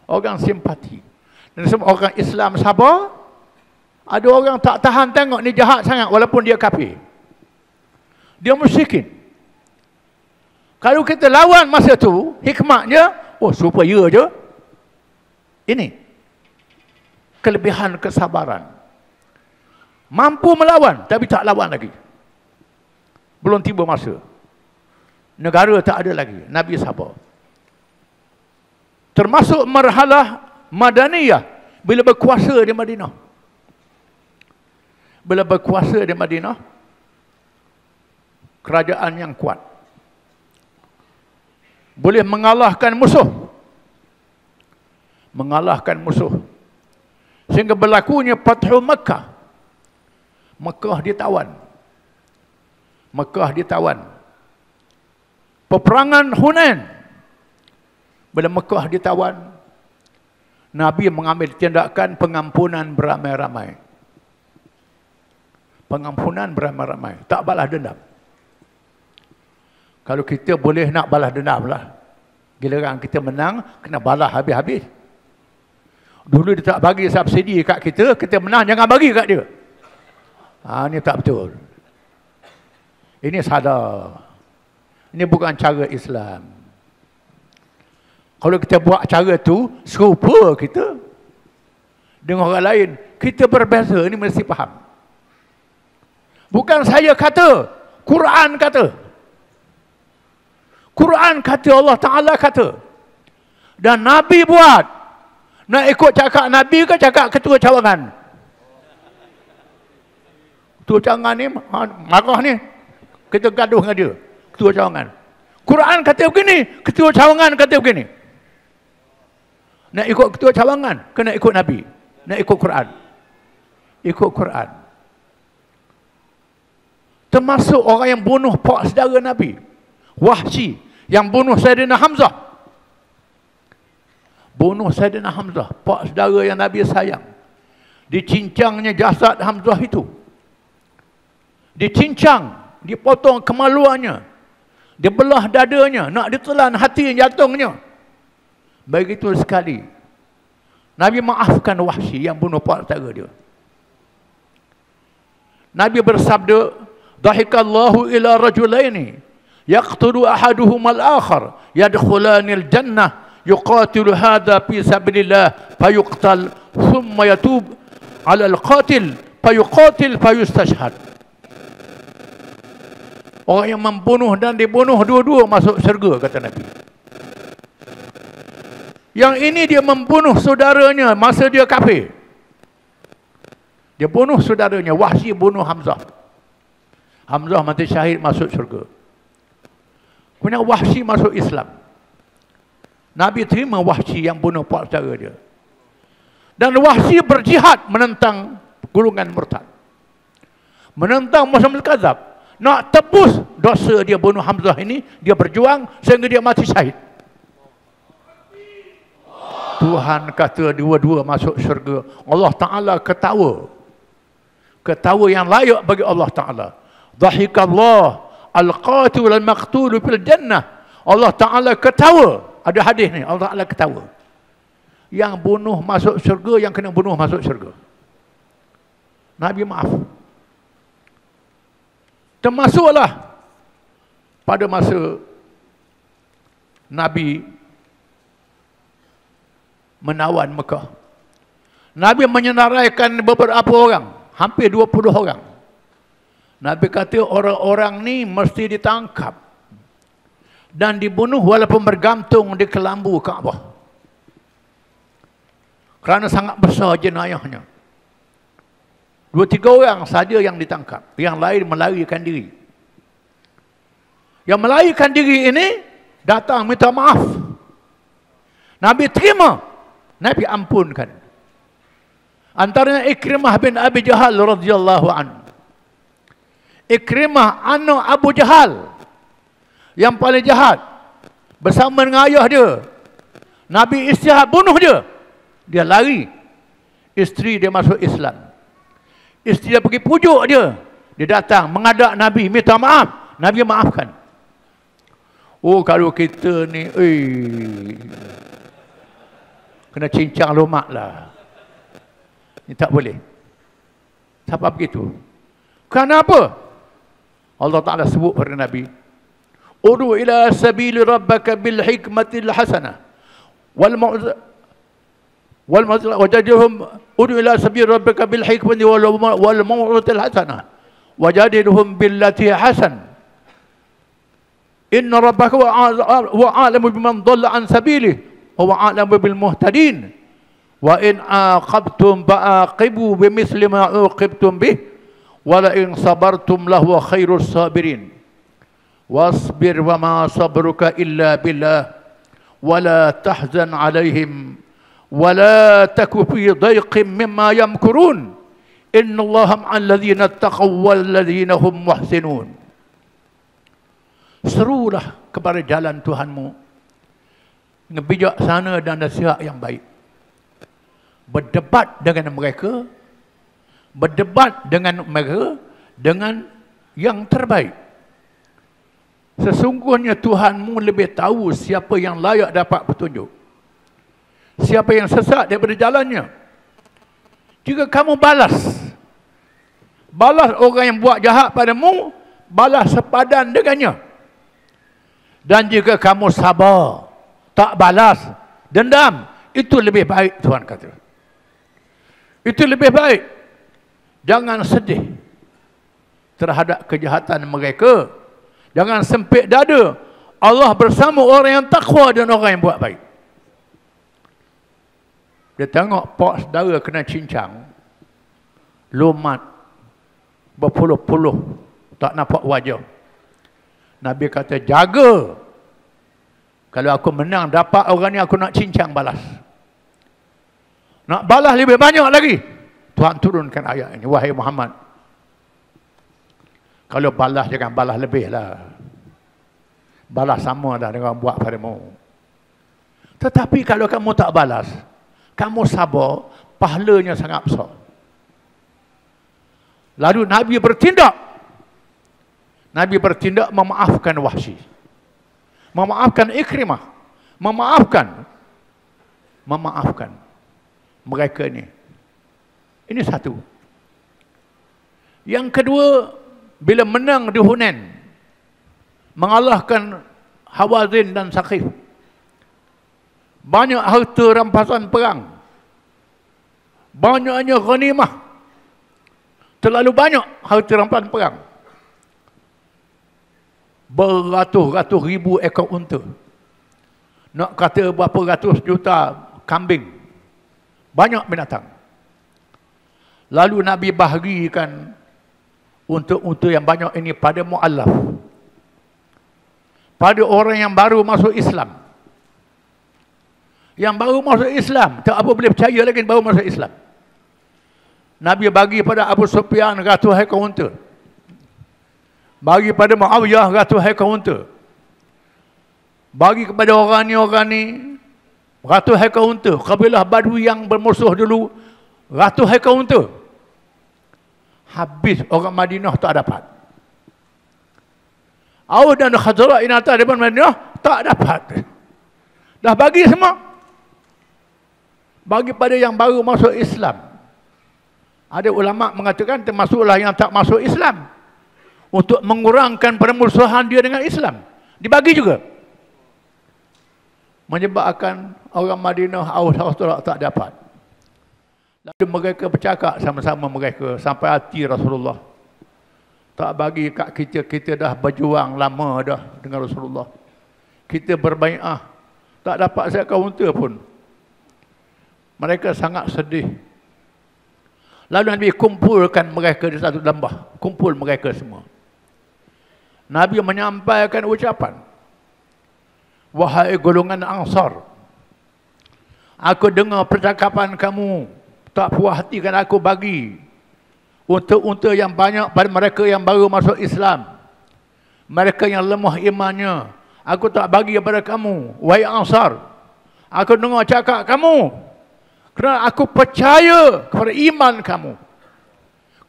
Speaker 1: Orang simpati. Dan semua orang Islam sabar. Ada orang tak tahan tengok ni jahat sangat walaupun dia kafir. Dia musyrikin. Kalau kita lawan masa tu, hikmahnya, oh supaya je. Ini kelebihan kesabaran. Mampu melawan tapi tak lawan lagi. Belum tiba masa. Negara tak ada lagi, Nabi sabar. Termasuk marhalah Madaniyah bila berkuasa di Madinah. Bila berkuasa di Madinah, kerajaan yang kuat, boleh mengalahkan musuh. Mengalahkan musuh. Sehingga berlakunya Fathu Makkah. Mekah ditawan. Mekah ditawan. Peperangan Hunain. Bila Mekah ditawan, Nabi mengambil tindakan pengampunan beramai-ramai. Pengampunan beramai-ramai. Tak balas dendam. Kalau kita boleh nak balas dendam lah. Giliran kita menang, kena balas habis-habis. Dulu dia tak bagi subsidi kat kita, kita menang jangan bagi kat dia. Ini tak betul. Ini salah. Ini bukan cara Islam. Kalau kita buat cara tu, serupa kita dengan orang lain. Kita berbeza, ini mesti faham. Bukan saya kata, Quran kata. Quran kata, Allah Ta'ala kata. Dan Nabi buat. Nak ikut cakap Nabi ke cakap ketua cawangan? Ketua cawangan ni, marah ni. Kita gaduh dengan dia. Ketua cawangan. Quran kata begini, ketua cawangan kata begini. Nak ikut ketua cawangan, kena ikut Nabi. Nak ikut Quran. Ikut Quran. Termasuk orang yang bunuh pak saudara Nabi. Wahsy, yang bunuh Sayyidina Hamzah. Bunuh Sayyidina Hamzah, pak saudara yang Nabi sayang. Dicincangnya jasad Hamzah itu. Dicincang, dipotong kemaluannya. Dibelah dadanya, nak ditelan hati jantungnya. Begitu sekali. Nabi maafkan Wahsy yang bunuh pak saudara dia. Nabi bersabda, "Dhahikallahu ila rajulaini yaqtulu ahaduhuma al-akhar yadkhulani al-jannah yuqatilu hadha fi sabilillah fayuqtal thumma yatub ala al-qatil fayuqatil fayustashhad." Orang yang membunuh dan dibunuh dua-dua masuk syurga, kata Nabi. Yang ini dia membunuh saudaranya masa dia kafir. Dia bunuh saudaranya. Wahsy bunuh Hamzah. Hamzah mati syahid, masuk syurga. Kemudian Wahsy masuk Islam. Nabi terima Wahsy yang bunuh pak saudara dia. Dan Wahsy berjihad menentang golongan murtad. Menentang Muslim al-Kadzab. Nak tebus dosa dia bunuh Hamzah ini, dia berjuang sehingga dia mati syahid. Tuhan kata dua-dua masuk syurga. Allah Ta'ala ketawa. Ketawa yang layak bagi Allah Ta'ala. Dhahikallah al-qatil al-maqtul fil jannah. Allah Ta'ala ketawa. Ada hadis ni, Allah Ta'ala ketawa. Yang bunuh masuk syurga, yang kena bunuh masuk syurga. Nabi maaf. Termasuklah pada masa Nabi menawan Mekah. Nabi menyenaraikan beberapa orang, hampir 20 orang. Nabi kata orang-orang ni mesti ditangkap dan dibunuh walaupun bergantung di kelambu Kaabah. Kerana sangat besar jenayahnya. 2-3 orang saja yang ditangkap, yang lain melarikan diri. Yang melarikan diri ini datang minta maaf. Nabi terima, Nabi ampunkan. Antaranya Ikrimah bin Abi Jahal radhiyallahu anhu. Ikrimah anak Abu Jahal yang paling jahat, bersama dengan ayah dia. Nabi istihad bunuh dia. Dia lari. Isteri dia masuk Islam. Isteri dia pergi pujuk dia. Dia datang menghadap Nabi, minta maaf. Nabi maafkan. Oh, kalau kita ni kena cincang lumak lah. Ini tak boleh. Sebab begitu. Kenapa? Allah Ta'ala sebut pada Nabi, Udu ila sabili rabbaka bil hikmatil hasanah wal wajadilhum udu ila sabili rabbaka bil hikmati wal mau'izatil hasanah wajadilhum billati hasan inna rabbaka wa a'lamu biman dhalla an sabilihi wa a'lamu bil muhtadin wa in aqabtum fa'aqibu bimithli ma uqibtum bih wa la in sabartum lahu khairus sabirin wasbir wa ma sabruka illa billah wa la tahzan alaihim wa la taku fi dayqin mimma yamkurun innallaha ma'al ladzina taqaw wal ladzina hum muhsinun. serulah kepada jalan Tuhanmu, ngebijak sana dan nasihat yang baik. Berdebat dengan mereka, dengan yang terbaik. Sesungguhnya Tuhanmu lebih tahu siapa yang layak dapat petunjuk, siapa yang sesat daripada jalannya. Jika kamu balas orang yang buat jahat padamu, balas sepadan dengannya. Dan jika kamu sabar, tak balas, dendam, itu lebih baik, Tuhan kata. Itu lebih baik. Jangan sedih terhadap kejahatan mereka. Jangan sempit dada. Allah bersama orang yang takwa dan orang yang buat baik. Dia tengok pak saudara kena cincang, lumat, berpuluh-puluh, tak nampak wajah. Nabi kata, jaga. Kalau aku menang dapat orang ni, aku nak cincang balas. Nak balas lebih banyak lagi. Tuhan turunkan ayat ini. Wahai Muhammad, kalau balas jangan balas lebih lah. Balas sama dah dengan buat padamu. Tetapi kalau kamu tak balas, kamu sabar, pahalanya sangat besar. Lalu Nabi bertindak. Nabi bertindak memaafkan Wahsy, memaafkan Ikrimah, memaafkan mereka ini. Ini satu. Yang kedua, bila menang di Hunain, mengalahkan Hawazin dan Saqif, banyak harta rampasan perang, banyaknya ghanimah, terlalu banyak harta rampasan perang. Beratus-ratus ribu ekor unta. Nak kata berapa ratus juta kambing. Banyak binatang. Lalu Nabi bahagikan unta-unta yang banyak ini pada mu'allaf, pada orang yang baru masuk Islam. Yang baru masuk Islam, tak apa boleh percaya lagi, baru masuk Islam. Nabi bagi pada Abu Sufyan ratus ekor unta. Bagi pada Muawiyah ratus ekor unta. Bagi kepada orang ni ratus ekor unta. Kabilah Badui yang bermusuh dulu, ratus ekor unta. Habis orang Madinah tak dapat. Aus dan Khazraj ini atas depan Madinah tak dapat. Dah bagi semua. Bagi pada yang baru masuk Islam. Ada ulama mengatakan termasuklah yang tak masuk Islam, untuk mengurangkan permusuhan dia dengan Islam. Dibagi juga. Menyebabkan orang Madinah, Aus Khazraj tak dapat. Lalu mereka bercakap sama-sama mereka sampai hati Rasulullah. Tak bagi kat kita, kita dah berjuang lama dah dengan Rasulullah. Kita berbai'ah, tak dapat seekor unta pun. Mereka sangat sedih. Lalu Nabi kumpulkan mereka di satu lembah. Kumpul mereka semua. Nabi menyampaikan ucapan. Wahai golongan Ansar, aku dengar percakapan kamu, tak puas hati kan aku bagi unta-unta yang banyak pada mereka yang baru masuk Islam. Mereka yang lemah imannya, aku tak bagi kepada kamu. Wahai Ansar, aku dengar cakap kamu, kerana aku percaya kepada iman kamu,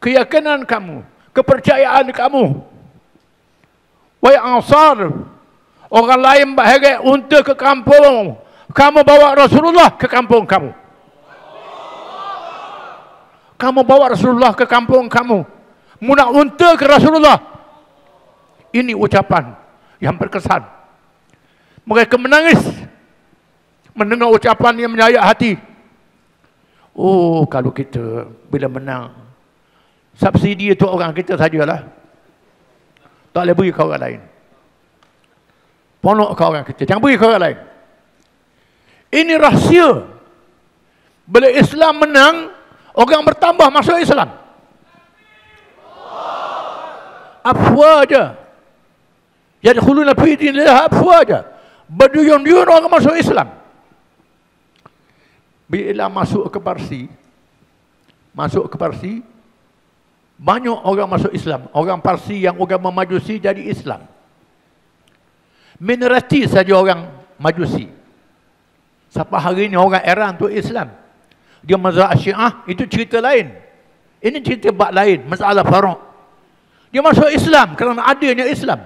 Speaker 1: keyakinan kamu, kepercayaan kamu. Wahai Ansar, orang lain bahagia unta ke kampung, kamu bawa Rasulullah ke kampung kamu. Kamu bawa Rasulullah ke kampung kamu. Munak unta ke Rasulullah. Ini ucapan yang berkesan. Mereka menangis mendengar ucapan yang menyayat hati. Oh, kalau kita bila menang, subsidi itu orang kita sajalah. Tak boleh beri ke orang lain. Ponok ke orang kita, jangan beri ke orang lain. Ini rahsia. Bila Islam menang, orang bertambah masuk Islam. Afwaja. Yadkhuluna fi dinillah afwaja. Berduyun-duyun orang masuk Islam. Bila masuk ke Parsi, banyak orang masuk Islam. Orang Parsi yang agama Majusi jadi Islam. Minoriti saja orang Majusi. Sampai hari ini orang Iran tu Islam. Dia mazhab Syiah, itu cerita lain. Ini cerita bab lain, masalah Faruq. Dia masuk Islam kerana adanya Islam.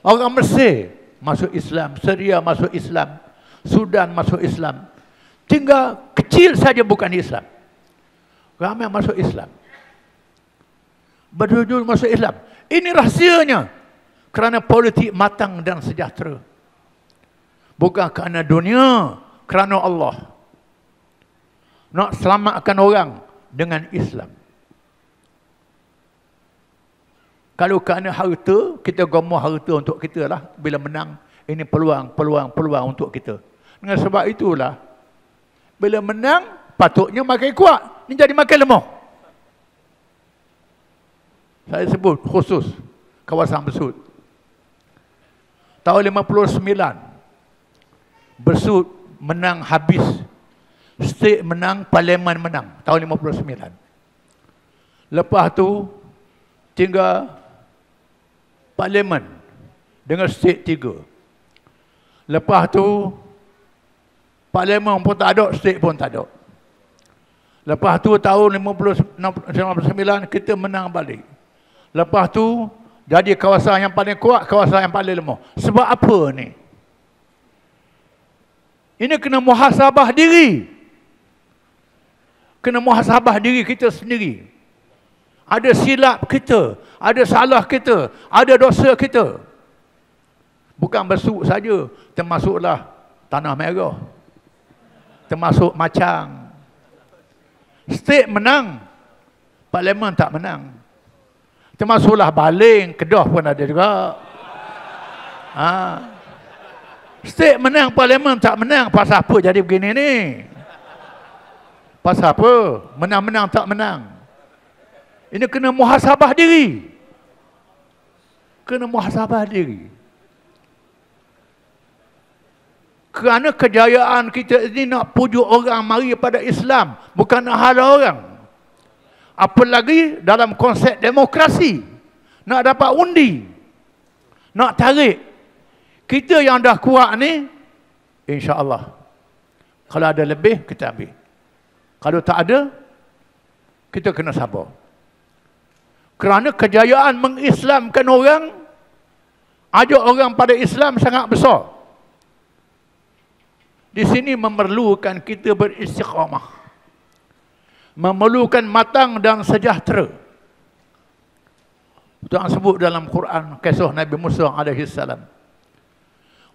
Speaker 1: Orang Mesir masuk Islam, Syria masuk Islam, Sudan masuk Islam. Tinggal kecil saja bukan Islam. Ramai masuk Islam. Berjujur masuk Islam. Ini rahsianya. Kerana politik matang dan sejahtera. Bukan kerana dunia, kerana Allah. Nak selamatkan orang dengan Islam. Kalau kerana harta, kita gomoh harta untuk kita lah. Bila menang, ini peluang untuk kita. Dengan sebab itulah, bila menang, patutnya makin kuat. Ini jadi makin lemah. Saya sebut khusus kawasan Besut. Tahun 59, Besut menang habis. State menang, Parlimen menang. Tahun 59. Lepas tu, tinggal Parlimen dengan state 3. Lepas tu, Parlimen pun tak ada, state pun tak ada. Lepas tu, tahun 59, kita menang balik. Lepas tu, jadi kawasan yang paling kuat, kawasan yang paling lemah. Sebab apa ni? Ini kena muhasabah diri. Kena muhasabah diri kita sendiri. Ada silap kita, ada salah kita, ada dosa kita. Bukan Besut saja, termasuklah Tanah Merah. Termasuk Macang. State menang, Parlimen tak menang. Termasuklah Baling, Kedah pun ada juga. State menang, Parlimen tak menang. Pasal apa jadi begini ni? Pasal apa? Menang-menang tak menang. Ini kena muhasabah diri. Kena muhasabah diri. Kerana kejayaan kita ini nak pujuk orang mari pada Islam. Bukan nak halau orang. Apalagi dalam konsep demokrasi. Nak dapat undi. Nak tarik. Kita yang dah kuat ni, insya-Allah. Kalau ada lebih, kita ambil. Kalau tak ada, kita kena sabar. Kerana kejayaan mengislamkan orang, ajak orang pada Islam sangat besar. Di sini memerlukan kita beristiqamah. Memerlukan matang dan sejahtera. Tuhan sebut dalam Quran kisah Nabi Musa AS.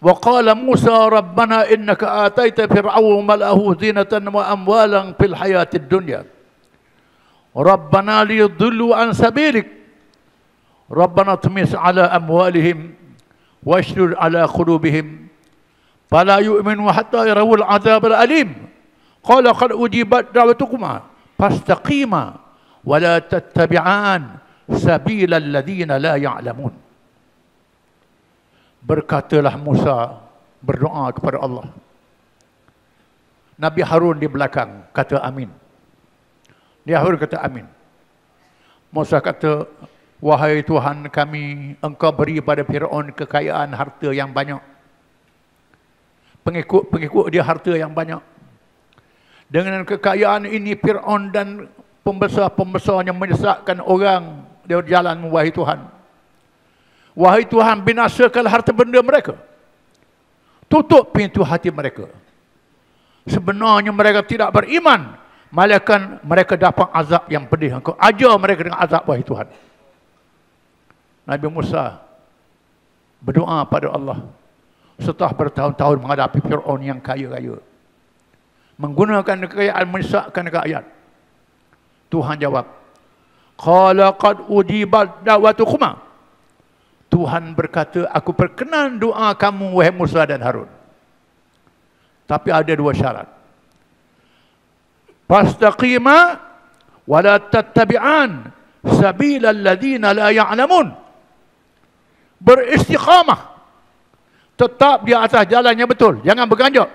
Speaker 1: Wa qala Musa rabbana innaka ataita fir'auna mala'ahu zinatan wa amwalan fil hayatid dunya. Rabbana liyudillu an sabilik. Rabbana tumis ala amwalihim washdud ala qulubihim fala yu'minu hatta yarawul azab al-alim. Qala qad ujibat da'watukuma fastaqima wa la tattabi'an sabila alladhina la ya'lamun. Berkatalah Musa berdoa kepada Allah. Nabi Harun di belakang kata amin. Dia Harun kata amin. Musa kata, wahai Tuhan kami, engkau beri pada Fir'aun kekayaan harta yang banyak. Pengikut dia harta yang banyak. Dengan kekayaan ini Fir'aun dan pembesar-pembesarnya menyesatkan orang dari jalan, wahai Tuhan. Wahai Tuhan, binasakan harta benda mereka. Tutup pintu hati mereka. Sebenarnya mereka tidak beriman, malaikat mereka dapat azab yang pedih. Engkau ajar mereka dengan azab, wahai Tuhan. Nabi Musa berdoa pada Allah setelah bertahun-tahun menghadapi Fir'aun yang kaya-raya. Menggunakan kekayaan menyesatkan rakyat. Tuhan jawab, qala qad ujibat da'watukuma. Tuhan berkata, aku perkenan doa kamu, wahai Musa dan Harun. Tapi ada dua syarat. Fastaqima wa la tattabi'an sabilal ladzina la ya'lamun. Beristiqamah. Tetap di atas jalan yang betul, jangan berganjak.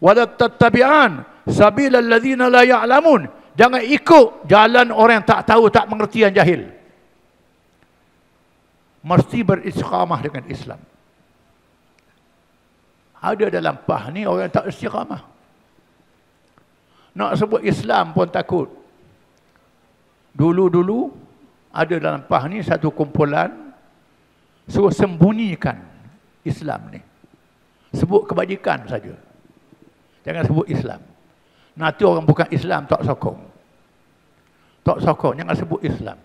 Speaker 1: Wa la tattabi'an sabilal ladzina la ya'lamun. Jangan ikut jalan orang yang tak tahu, tak mengerti, yang jahil. Mesti beristiqamah dengan Islam. Ada dalam PAH ni orang tak istiqamah. Nak sebut Islam pun takut. Dulu-dulu ada dalam PAH ni satu kumpulan suruh sembunyikan Islam ni. Sebut kebajikan saja. Jangan sebut Islam. Nanti orang bukan Islam tak sokong. Tak sokong, jangan sebut Islam.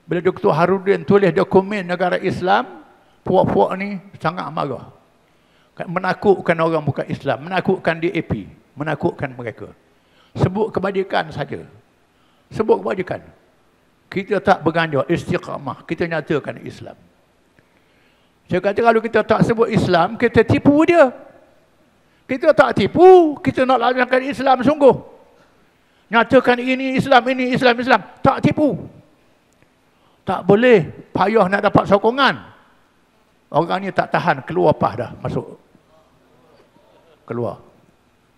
Speaker 1: Bila Dr. Harudin tulis dokumen negara Islam, puak-puak ni sangat marah. Menakutkan orang bukan Islam, menakutkan DAP, menakutkan mereka. Sebut kebajikan saja. Sebut kebajikan. Kita tak berganjak istiqamah, kita nyatakan Islam. Saya kata kalau kita tak sebut Islam, kita tipu dia. Kita tak tipu, kita nak laksanakan Islam sungguh. Nyatakan ini Islam, ini Islam, Islam. Tak tipu. Tak boleh payah nak dapat sokongan. Orang ni tak tahan, keluar PAH dah, masuk. Keluar.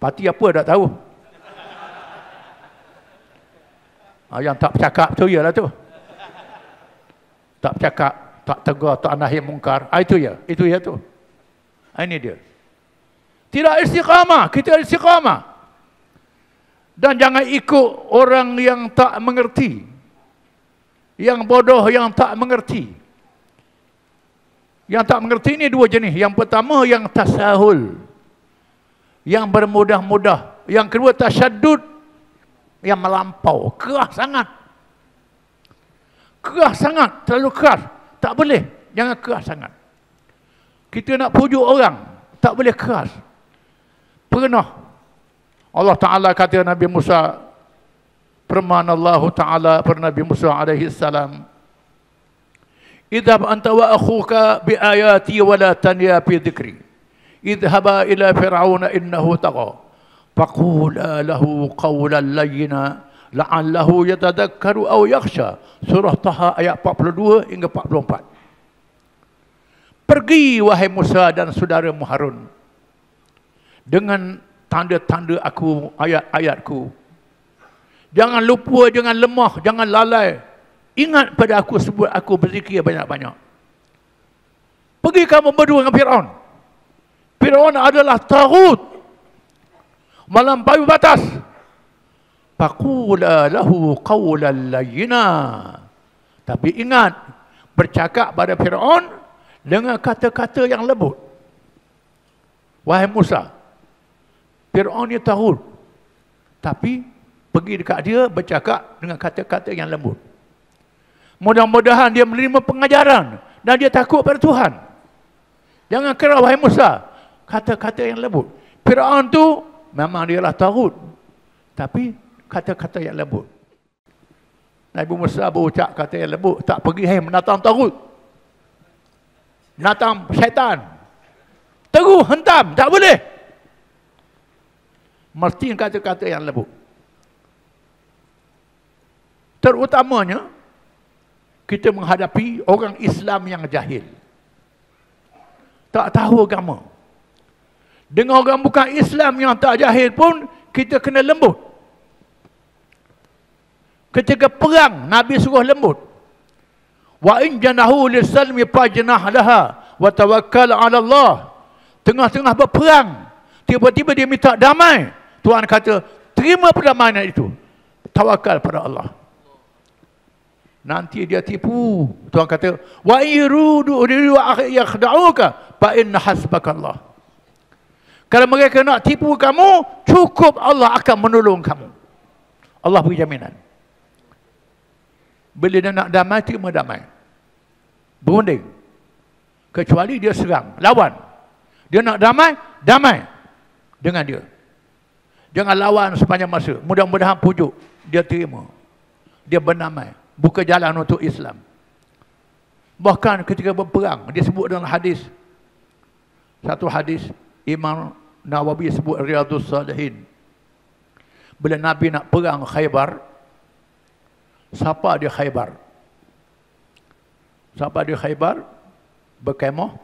Speaker 1: Parti apa tak tahu. Yang tak bercakap tu ialah tu. Tak bercakap, tak tegur, tak nahi mungkar. Itu ya, tu. Ini dia. Tidak istiqamah, kita istiqamah. Dan jangan ikut orang yang tak mengerti. Yang bodoh yang tak mengerti. Yang tak mengerti ini dua jenis. Yang pertama yang tasahul. Yang bermudah-mudah. Yang kedua tasyaddud. Yang melampau. Keras sangat. Keras sangat. Terlalu keras. Tak boleh. Jangan keras sangat. Kita nak pujuk orang. Tak boleh keras. Pernah Allah Ta'ala kata Nabi Musa, firman Allah Ta'ala pada Nabi Musa alaihi salam, idhab anta wa akhuka bi ayati wa la tanya fi dhikri idhaba ila fir'auna innahu tagha faqula lahu qawlan layyina la'allahu yatadhakkaru aw yakhsha. Surah Taha ayat 42 hingga 44. Pergi wahai Musa dan saudaramu Harun dengan tanda-tanda aku, ayat-ayatku. Jangan lupa, jangan lemah, jangan lalai. Ingat pada aku, sebut aku, berzikir banyak-banyak. Pergi kamu berdua dengan Fir'aun. Fir'aun adalah taghut, melampaui batas. Faqula lahu qawlan layyina. Tapi ingat, bercakap pada Fir'aun dengan kata-kata yang lembut. Wahai Musa, Fir'aun ni taghut, tapi pergi dekat dia bercakap dengan kata-kata yang lembut. Mudah-mudahan dia menerima pengajaran dan dia takut pada Tuhan. Jangan kira wahai Musa, kata-kata yang lembut. Fir'aun tu memang dia lah taghut, tapi kata-kata yang lembut. Nabi Musa berucap kata yang lembut, tak pergi hai menatang taghut, menatang syaitan, teguh hentam, tak boleh. Mesti kata-kata yang lembut. Terutamanya kita menghadapi orang Islam yang jahil, tak tahu agama. Dengan orang bukan Islam yang tak jahil pun kita kena lembut. Ketika perang Nabi suruh lembut. Wa in janahu lis-salmi fajnah laha wa tawakkal 'ala Allah. Tengah-tengah berperang, tiba-tiba dia minta damai. Tuhan kata, terima perdamaian itu. Tawakal pada Allah. Nanti dia tipu. Tuhan kata, wa irudu yakhda'uka fa inna hasbakallah. Kalau mereka nak tipu kamu, cukup Allah akan menolong kamu. Allah beri jaminan. Bila dia nak damai, terima damai. Berunding. Kecuali dia serang, lawan. Dia nak damai, damai dengan dia. Jangan lawan sepanjang masa. Mudah-mudahan pujuk. Dia terima. Dia berdamai. Buka jalan untuk Islam. Bahkan ketika berperang, dia sebut dalam hadis. Satu hadis, Imam Nawawi sebut Riyadhus Salihin. Bila Nabi nak perang Khaybar, siapa dia Khaybar? Siapa dia Khaybar? Berkemah.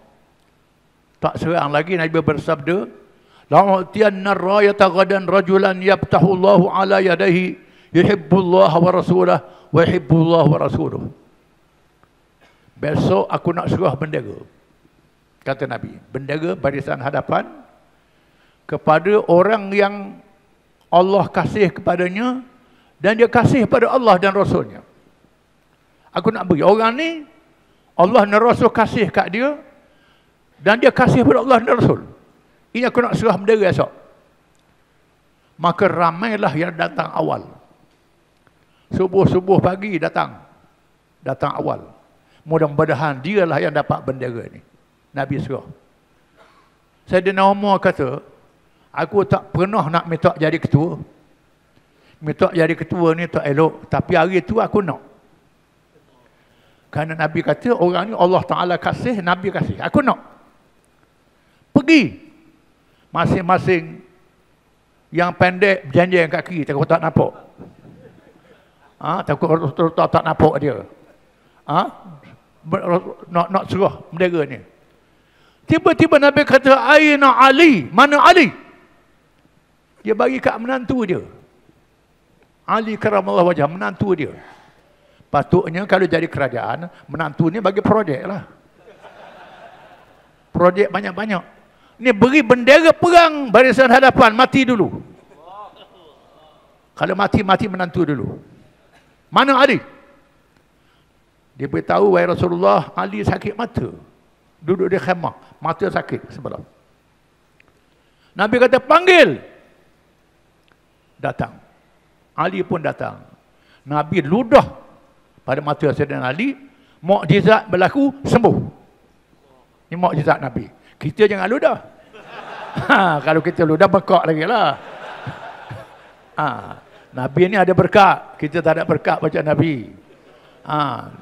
Speaker 1: Tak serang lagi, Nabi bersabda, la'utiyanna ar-rayata ghadan rajulan yaftahu Allahu ala yadayhi yuhibbullah wa rasulah wa yuhibbullah wa rasuluh. Besok aku nak serah bendera. kata Nabi. Bendera barisan hadapan kepada orang yang Allah kasih kepadanya dan dia kasih pada Allah dan Rasulnya. Aku nak beri orang ni, Allah dan Rasul kasih kat dia dan dia kasih pada Allah dan Rasul. Ini aku nak serah bendera esok. Maka ramailah yang datang awal. Subuh-subuh pagi datang awal. Mudah-mudahan dialah yang dapat bendera ni. Nabi suruh. Sayyidina Umar kata, aku tak pernah nak minta jadi ketua. Minta jadi ketua ni tak elok. Tapi hari tu aku nak. Kerana Nabi kata, orang ni Allah Ta'ala kasih, Nabi kasih. Aku nak. Pergi. Masing-masing yang pendek berjanjang kaki, takut tak nampak. Takut tak nampak dia. Nak serah bendera ni. Tiba-tiba Nabi kata, Aina Ali? Mana Ali? Dia bagi kat menantu dia. Ali karamallahu wajah, menantu dia. Patutnya kalau jadi kerajaan, menantu ni bagi projek lah. Projek banyak-banyak. Ni beri bendera perang barisan hadapan, mati dulu. Kalau mati menantu dulu. Mana Ali? Dia beritahu, wahai Rasulullah, Ali sakit mata. Duduk di khemah, mata sakit sebelah. Nabi kata, panggil. Datang. Ali pun datang. Nabi ludah pada mata Sayyidina Ali, mukjizat berlaku, sembuh. Ini mukjizat Nabi. Kita jangan ludah. Kalau kita ludah, berkak lagi lah. Nabi ni ada berkat. Kita tak ada berkat macam Nabi.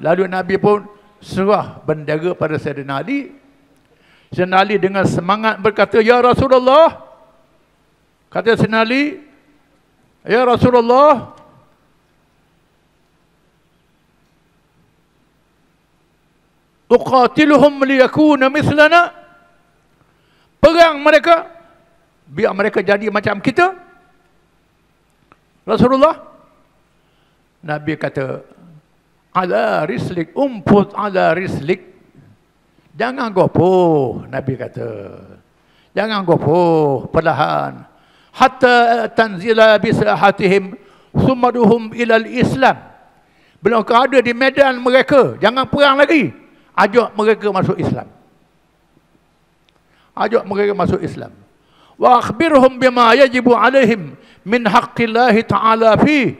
Speaker 1: Lalu Nabi pun serah bendera pada Sayyidina Ali. Sayyidina Ali dengan semangat berkata, Ya Rasulullah. Kata Sayyidina Ali, Ya Rasulullah, uqatiluhum liyakuna mithlana. Perang mereka, biar mereka jadi macam kita. Rasulullah. Nabi kata, ala rislik, umput ala rislik. Jangan gopoh, Nabi kata. Jangan gopoh, perlahan. Hatta tanzila bisahatihim sumaduhum ilal Islam. Bila kau ada di medan mereka, jangan perang lagi. Ajak mereka masuk Islam. Ajak mereka masuk Islam. Wa akhbirhum bima yajibu alaihim min haqqillahi ta'ala fi.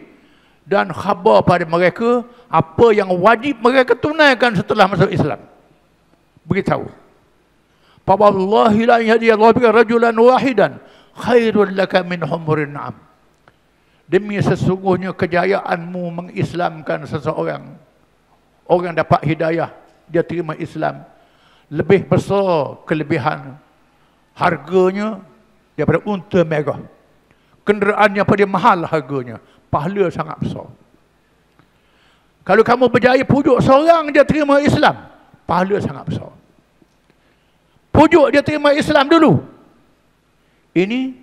Speaker 1: Dan khabar pada mereka apa yang wajib mereka tunaikan setelah masuk Islam. Beritahu. Fa wallahi la yahdiyallahu bika rajulan wahidan khairul laka min humurin na'am. Demi sesungguhnya kejayaanmu mengislamkan seseorang. Orang dapat hidayah, dia terima Islam, lebih besar kelebihan harganya daripada unta merah. Kenderaannya pada mahal harganya, pahala sangat besar. Kalau kamu berjaya pujuk seorang dia terima Islam, pahala sangat besar. Pujuk dia terima Islam dulu. Ini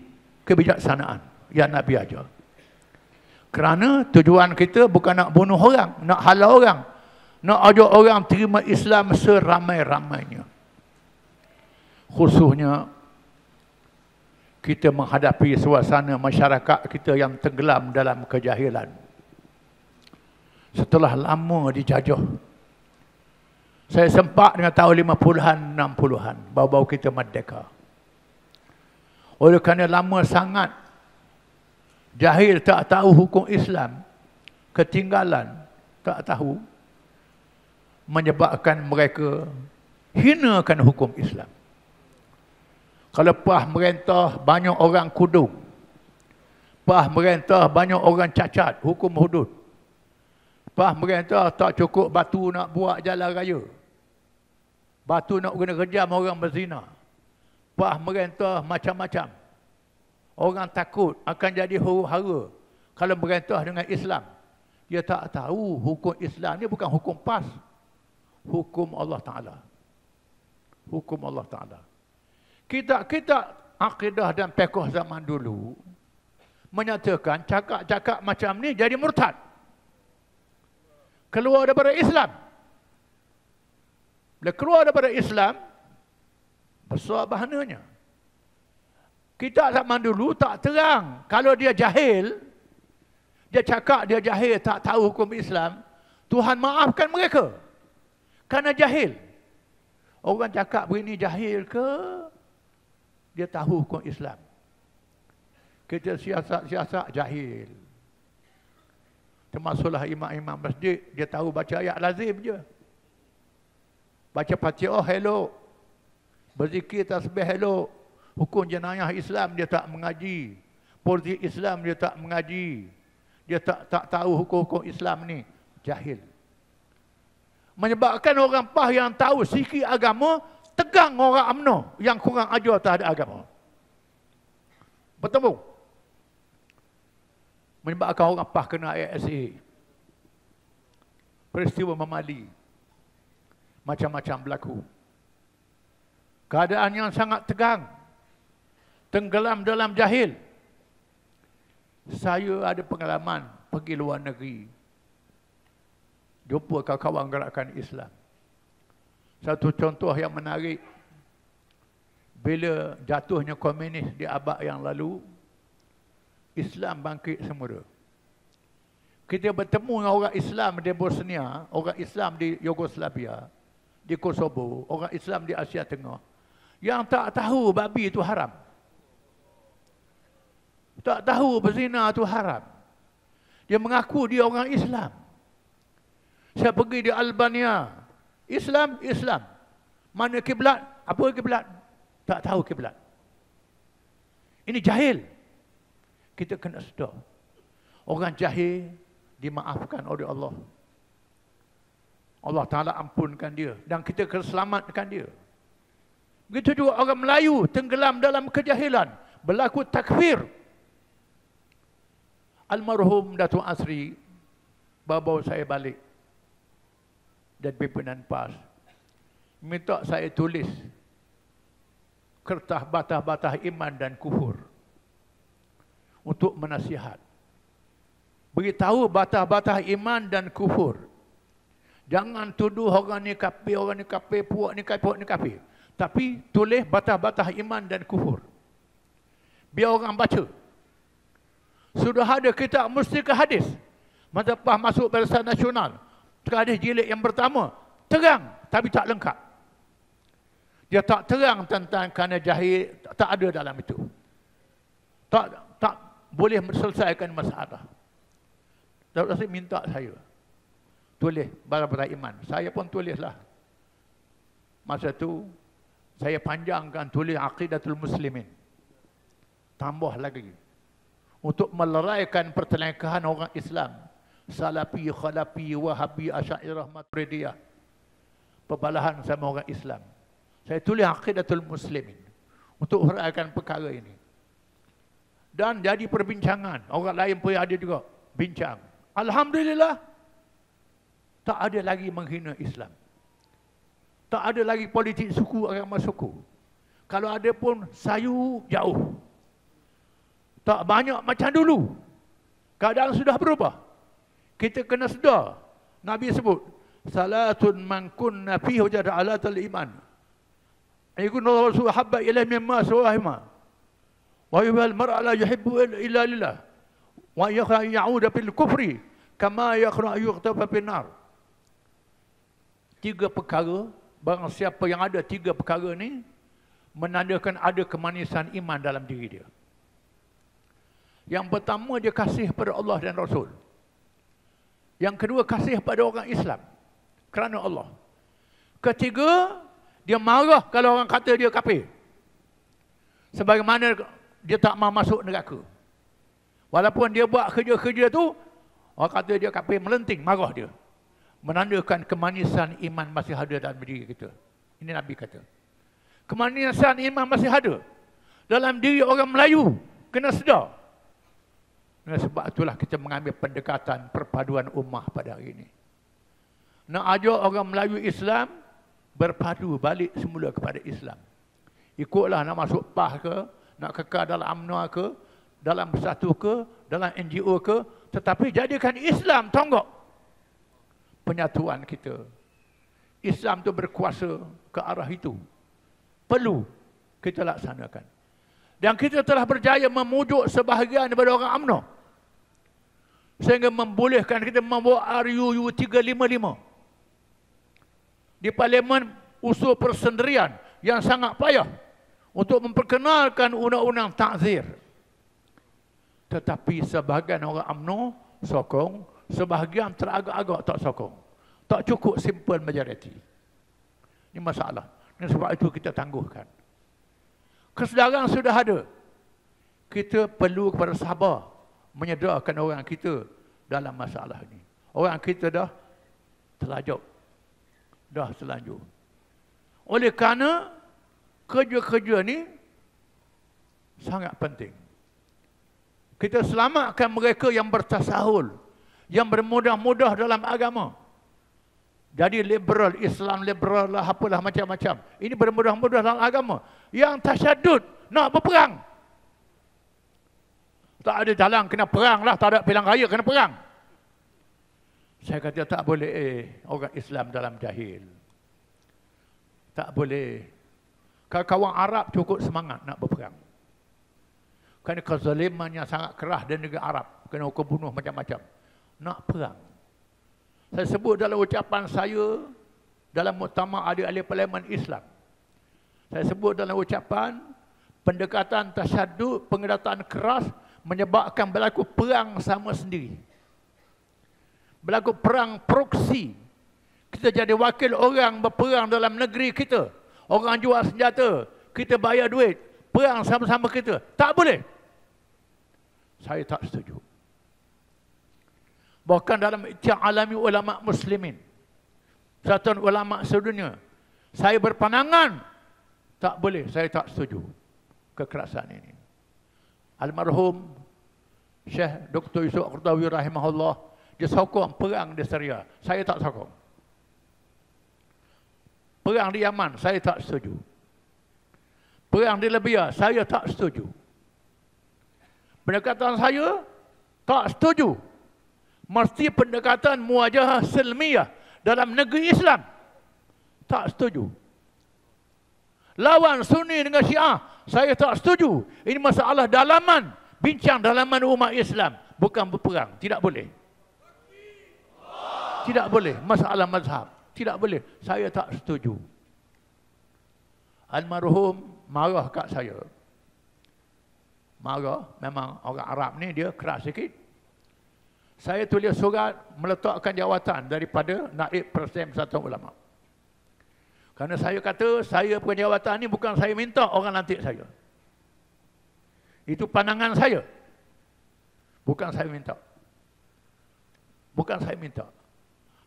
Speaker 1: kebijaksanaan yang Nabi ajar. Kerana tujuan kita bukan nak bunuh orang, nak halau orang, nak ajak orang terima Islam seramai-ramainya. Khususnya kita menghadapi suasana masyarakat kita yang tenggelam dalam kejahilan. Setelah lama dijajah. Saya sempat dengan tahun 50-an, 60-an, baru-baru kita merdeka. Oleh kerana lama sangat jahil, tak tahu hukum Islam, ketinggalan, tak tahu, menyebabkan mereka hinakan hukum Islam. Kalau pah merintah, banyak orang kudung. Pah merintah, banyak orang cacat, hukum hudud. Pah merintah, tak cukup batu nak buat jalan raya. Batu nak guna kejam orang berzina. Pah merintah macam-macam. Orang takut akan jadi huru-hara kalau merintah dengan Islam. Dia tak tahu hukum Islam ni bukan hukum PAS. Hukum Allah Ta'ala. Hukum Allah Ta'ala. Kita akidah dan fiqh zaman dulu menyatakan cakap-cakap macam ni jadi murtad. Keluar daripada Islam. Bila keluar daripada Islam, Besar bahananya. Kita zaman dulu tak terang. Kalau dia jahil, dia cakap dia jahil, tak tahu hukum Islam, Tuhan maafkan mereka. Kerana jahil. Orang cakap begini jahil ke? Dia tahu hukum Islam. Kita siasat-siasat jahil. Termasuklah imam-imam masjid, dia tahu baca ayat lazim je. Baca Fatihah hello. Berzikir tasbih hello. Hukum jenayah Islam dia tak mengaji. Polisi Islam dia tak mengaji. Dia tak tahu hukum-hukum Islam ni. Jahil. Menyebabkan orang PAH yang tahu sikit agama, tegang orang UMNO yang kurang ajar terhadap agama. Bertemu. Menyebabkan orang PAH kena ASA. Peristiwa memali. Macam-macam berlaku. Keadaan yang sangat tegang. Tenggelam dalam jahil. Saya ada pengalaman pergi luar negeri. Jumpa kawan-kawan gerakan Islam. Satu contoh yang menarik. Bila jatuhnya komunis di abad yang lalu, Islam bangkit semula. Kita bertemu dengan orang Islam di Bosnia, orang Islam di Yugoslavia, di Kosovo, orang Islam di Asia Tengah, yang tak tahu babi itu haram. Tak tahu berzina itu haram. Dia mengaku dia orang Islam. Saya pergi di Albania. Islam. Mana kiblat? Apa kiblat? Tak tahu kiblat. Ini jahil. Kita kena sedar. Orang jahil dimaafkan oleh Allah. Allah Ta'ala ampunkan dia. Dan kita kena selamatkan dia. Begitu juga orang Melayu tenggelam dalam kejahilan. Berlaku takfir. Almarhum Datuk Asri bawa saya balik dan pimpinan PAS minta saya tulis kertas batah-batah iman dan kufur untuk menasihat. Beritahu batah-batah iman dan kufur. Jangan tuduh orang ni kafir, puak ni kafir. Tapi tulis batah-batah iman dan kufur. Biar orang baca. Sudah ada kitab Mustika Hadis. Masa PAH masuk Barisan Nasional. Hadis jilid yang pertama. Terang tapi tak lengkap. Dia tak terang tentang kerana jahil. Tak ada dalam itu. Tak boleh selesaikan masalah. Datuk Rasif minta saya tulis batah-batah iman. Saya pun tulislah. Masa tu saya panjangkan tulis Aqidatul Muslimin. Tambah lagi. Untuk meleraikan pertelingkahan orang Islam. Salafi, Khalafi, Wahabi, Asy'ariyah, Maturidiyah. Perbalahan sama orang Islam. Saya tulis Aqidatul Muslimin. Untuk uraikan perkara ini. Dan jadi perbincangan. Orang lain pun ada juga. Bincang. Alhamdulillah. Tak ada lagi menghina Islam. Tak ada lagi politik suku, agama suku. Kalau ada pun sayu jauh. Tak banyak macam dulu. Keadaan sudah berubah. Kita kena sedar. Nabi sebut, salatun man kunna fihi wajada alatal iman. Ayqulu rasul habba ilaihi mimma sawahima. Wa yuhal mar'a la yuhibbu illa lillah. Wa yakhra ya'uda fil kufri kama yakhra yughtafa fin nar. Tiga perkara, barang siapa yang ada tiga perkara ni menandakan ada kemanisan iman dalam diri dia. Yang pertama dia kasih pada Allah dan Rasul. Yang kedua kasih pada orang Islam kerana Allah. Ketiga, dia marah kalau orang kata dia kafir. Sebagaimana dia tak mahu masuk neraka. Walaupun dia buat kerja-kerja tu, orang kata dia kafir, melenting, marah dia. Menandakan kemanisan iman masih ada dalam diri kita. Ini Nabi kata. Kemanisan iman masih ada dalam diri orang Melayu. Kena sedar. Dan sebab itulah kita mengambil pendekatan perpaduan ummah pada hari ini. Nak ajak orang Melayu Islam berpadu balik semula kepada Islam. Ikutlah nak masuk PAH ke, nak kekal dalam UMNO ke, dalam Bersatu ke, dalam NGO ke, tetapi jadikan Islam tonggak penyatuan kita. Islam tu berkuasa ke arah itu. Perlu kita laksanakan. Dan kita telah berjaya memujuk sebahagian daripada orang UMNO sehingga membolehkan kita membawa RUU 355 di Parlimen, usul persendirian yang sangat payah untuk memperkenalkan undang-undang takzir. Tetapi sebahagian orang UMNO sokong, sebahagian teragak-agak tak sokong. Tak cukup simple majority. Ini masalah. Dan sebab itu kita tangguhkan. Kesedaran sudah ada. Kita perlu kepada sabar menyedarkan orang kita dalam masalah ini. Orang kita dah terlajuk. Dah terlanjur. Oleh kerana kerja-kerja ni sangat penting. Kita selamatkan mereka yang bertasahul, yang bermudah-mudah dalam agama. Jadi liberal, Islam liberal lah, apalah macam-macam. Ini bermudah-mudah dalam agama. Yang tasyadud, nak berperang. Tak ada jalan, kena perang lah. Tak ada pilihan raya, kena perang. Saya kata tak boleh orang Islam dalam jahil. Tak boleh. Kawan-kawan Arab cukup semangat nak berperang. Kerana kezalimannya sangat keras di negeri Arab. Kena hukum bunuh macam-macam. Nak perang. Saya sebut dalam ucapan saya dalam muktamar ahli-ahli Parlimen Islam. Saya sebut dalam ucapan pendekatan tasyadud, pengedataan keras menyebabkan berlaku perang sama sendiri. Berlaku perang proksi. Kita jadi wakil orang berperang dalam negeri kita. Orang jual senjata, kita bayar duit, perang sama-sama kita. Tak boleh. Saya tak setuju. Bahkan dalam ijtima' alami ulama muslimin, persatuan ulama sedunia, saya berpandangan tak boleh, saya tak setuju kekerasan ini. Almarhum Syekh Dr. Yusuf Qardawi rahimahullah, dia sokong perang di Syria. Saya tak sokong. Perang di Yaman, saya tak setuju. Perang di Libya, saya tak setuju. Pendekatan saya tak setuju. Mesti pendekatan muwajahah silmiyah dalam negeri Islam. Tak setuju. Lawan Sunni dengan Syiah, saya tak setuju. Ini masalah dalaman, bincang dalaman umat Islam, bukan berperang. Tidak boleh. Tidak boleh. Masalah mazhab. Tidak boleh. Saya tak setuju. Almarhum marah kat saya. Marah. Memang orang Arab ni dia keras sikit. Saya tulis surat meletakkan jawatan daripada Naib Persem Persatuan Ulama. Kerana saya kata, saya punya jawatan ni bukan saya minta orang lantik saya. Itu pandangan saya. Bukan saya minta. Bukan saya minta.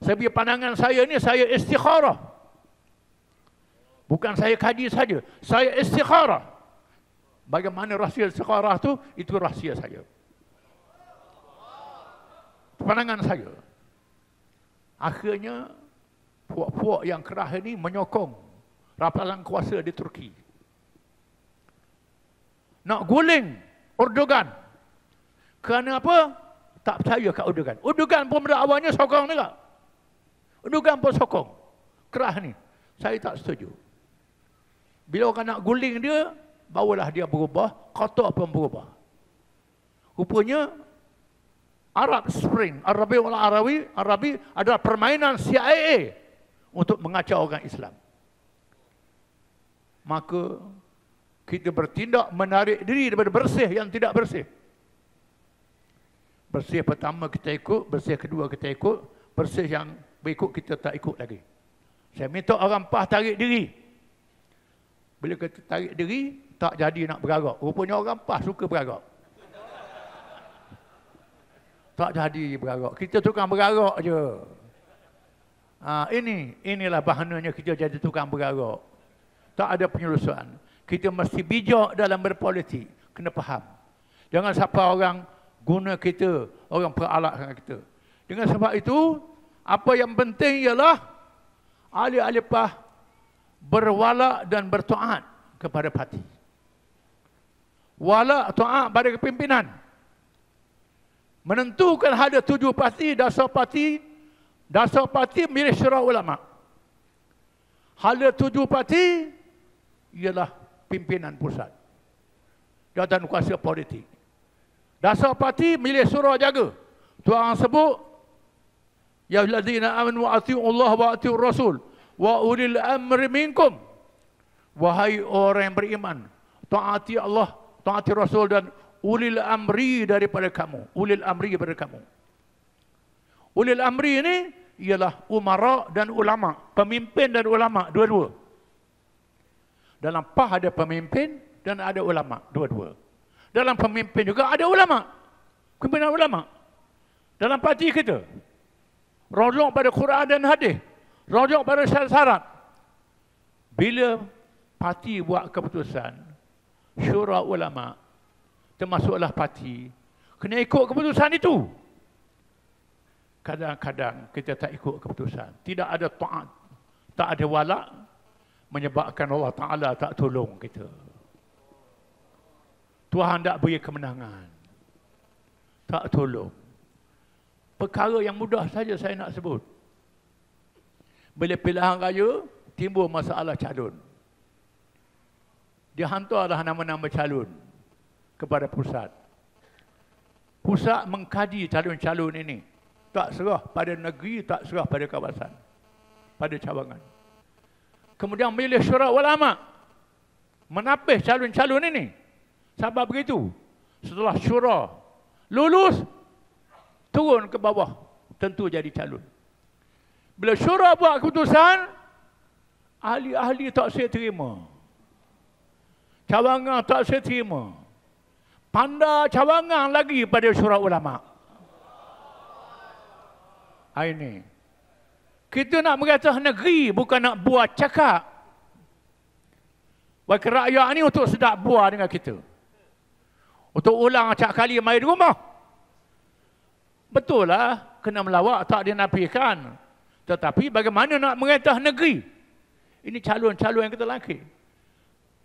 Speaker 1: Saya punya pandangan saya ni, saya istikharah. Bukan saya kaji saja. Saya istikharah. Bagaimana rahsia istikharah tu, itu rahsia saya. Pandangan saya. Akhirnya, puak-puak yang keras ini menyokong rapalan kuasa di Turki. Nak guling Erdogan. Kerana apa? Tak percaya kat Erdogan. Erdogan pun pada awalnya sokong juga. Erdogan pun sokong. Keras ni. Saya tak setuju. Bila orang nak guling dia, barulah dia berubah. Kata pun berubah. Rupanya, Arab Spring, Arabi adalah permainan CIA untuk mengacau orang Islam. Maka kita bertindak menarik diri daripada bersih yang tidak bersih. Bersih pertama kita ikut, bersih kedua kita ikut, bersih yang berikut kita tak ikut lagi. Saya minta orang PAS tarik diri. Bila kita tarik diri, tak jadi nak beragak. Rupanya orang PAS suka beragak. Tak jadi beragak. Kita tukang beragak je. Inilah bahananya kita jadi tukang beragak. Tak ada penyelesaian. Kita mesti bijak dalam berpolitik. Kena faham. Jangan siapa orang guna kita, orang peralatkan kita. Dengan sebab itu, apa yang penting ialah ahli-ahli PAS berwala dan bertaat kepada parti. Wala taat pada kepimpinan. Menentukan ada 7 parti, dasar parti milik syura ulama. Ada 7 parti ialah pimpinan pusat. Jawatan kuasa politik. Dasar parti milih surah jaga. Tuhan sebut, ya allazina amanu wa atii'u Allah wa atii'ur Rasul wa ulil amri minkum. Wahai orang yang beriman, taati Allah, taati Rasul dan ulil amri daripada kamu. Ulil amri daripada kamu. Ulil amri ini ialah umara dan ulama, pemimpin dan ulama, dua-dua. Dalam PAH ada pemimpin dan ada ulama, dua-dua. Dalam pemimpin juga ada ulama, pimpinan ulama. Dalam parti kita, rujuk pada Quran dan hadis, rujuk pada syarat-syarat. Bila parti buat keputusan, syura ulama, termasuklah parti, kena ikut keputusan itu. Kadang-kadang kita tak ikut keputusan, tidak ada taat, tak ada wala', menyebabkan Allah Ta'ala tak tolong kita. Tuhan tak beri kemenangan, tak tolong. Perkara yang mudah saja saya nak sebut. Bila pilihan raya, timbul masalah calon. Dia hantarlah nama-nama calon kepada pusat. Pusat mengkaji calon-calon ini. Tak serah pada negeri, tak serah pada kawasan, pada cawangan. Kemudian milih syura ulama, menapis calon-calon ini. Sebab begitu, setelah syura lulus, turun ke bawah, tentu jadi calon. Bila syura buat keputusan, ahli-ahli tak saya terima. Cawangan tak saya terima. Pandai cawangan lagi pada syura ulama. Ini. Kita nak merintah negeri, bukan nak buat cakap. Wakil rakyat ni untuk sedap buah dengan kita. Untuk ulang acak kali mai di rumah. Betul lah, kena melawak, tak dinafikan. Tetapi bagaimana nak merintah negeri? Ini calon-calon yang kita lantik.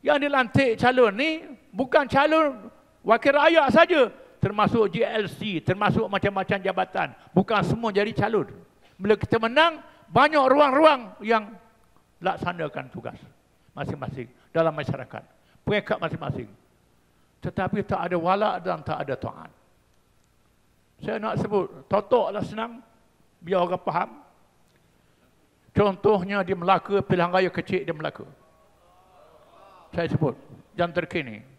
Speaker 1: Yang dilantik calon ni, bukan calon wakil rakyat saja. Termasuk GLC, termasuk macam-macam jabatan. Bukan semua jadi calon. Bila kita menang, banyak ruang-ruang yang laksanakan tugas masing-masing dalam masyarakat. Peringkat masing-masing. Tetapi tak ada wala' dan tak ada taat. Saya nak sebut, totoklah senang, biar orang faham. Contohnya di Melaka, pilihan raya kecil di Melaka. Saya sebut, yang terkini.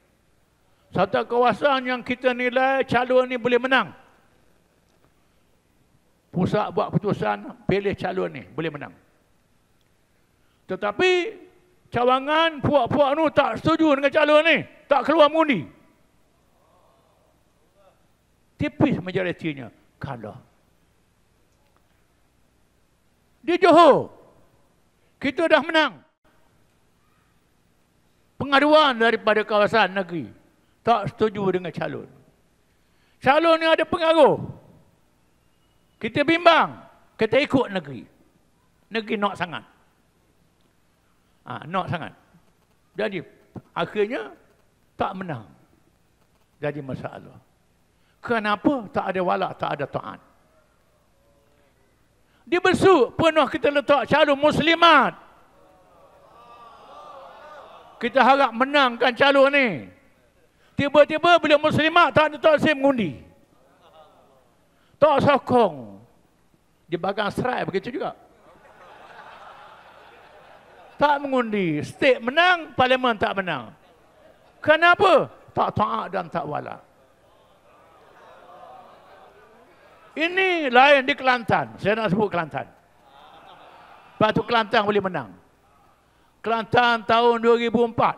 Speaker 1: Satu kawasan yang kita nilai calon ni boleh menang. Pusat buat keputusan, pilih calon ni, boleh menang. Tetapi, cawangan puak-puak tu tak setuju dengan calon ni, tak keluar mengundi. Tipis majoritinya, kalah. Di Johor, kita dah menang. Pengaduan daripada kawasan negeri, tak setuju dengan calon. Calon ni ada pengaruh. Kita bimbang, kita ikut negeri. Negeri nak sangat. Nak sangat. Jadi, akhirnya, tak menang. Jadi masalah. Kenapa? Tak ada wala', tak ada taat. Di Besut, penuh kita letak calon muslimat. Kita harap menangkan calon ni. Tiba-tiba bila muslimat tak ada tak saya mengundi. Tak sokong. Di Bagang Serai begitu juga. Tak mengundi. State menang, parlimen tak menang. Kenapa? Tak taat dan tak wala'. Ini lain di Kelantan. Saya nak sebut Kelantan. Lepas tu Kelantan boleh menang. Kelantan tahun 2004.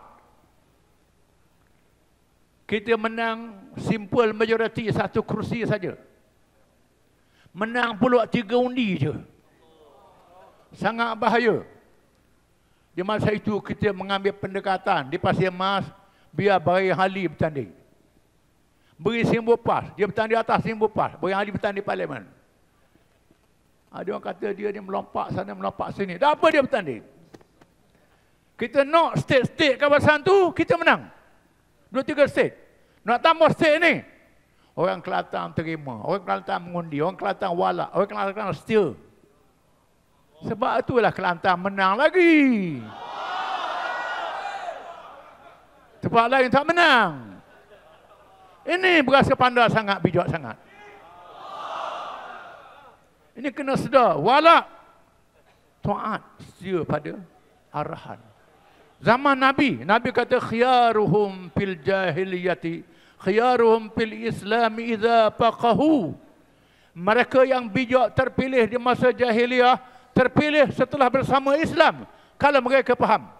Speaker 1: Kita menang simple majoriti, satu kursi saja. Menang pula 3 undi je. Sangat bahaya. Di masa itu kita mengambil pendekatan di Pasir Mas, biar Bayi Hali bertanding. Beri simbol PAS, dia bertanding di atas simbol PAS. Bayi Hali bertanding di parlimen. Ada orang kata dia ni melompat sana, melompat sini. Tak apa dia bertanding. Kita nak state-state kawasan tu, kita menang. 2-3 state. Nak tambah state ni, orang Kelantan terima, orang Kelantan mengundi, orang Kelantan wala', orang Kelantan setia. Sebab itulah Kelantan menang lagi. Tempat lain tak menang. Ini berasa pandai sangat, bijak sangat. Ini kena sedar. Wala taat, setia pada arahan. Zaman Nabi, Nabi kata khiyaruhum fil jahiliyati, khiyaruhum fil islami idza faqahu. Mereka yang bijak terpilih di masa jahiliyah, terpilih setelah bersama Islam, kalau mereka faham.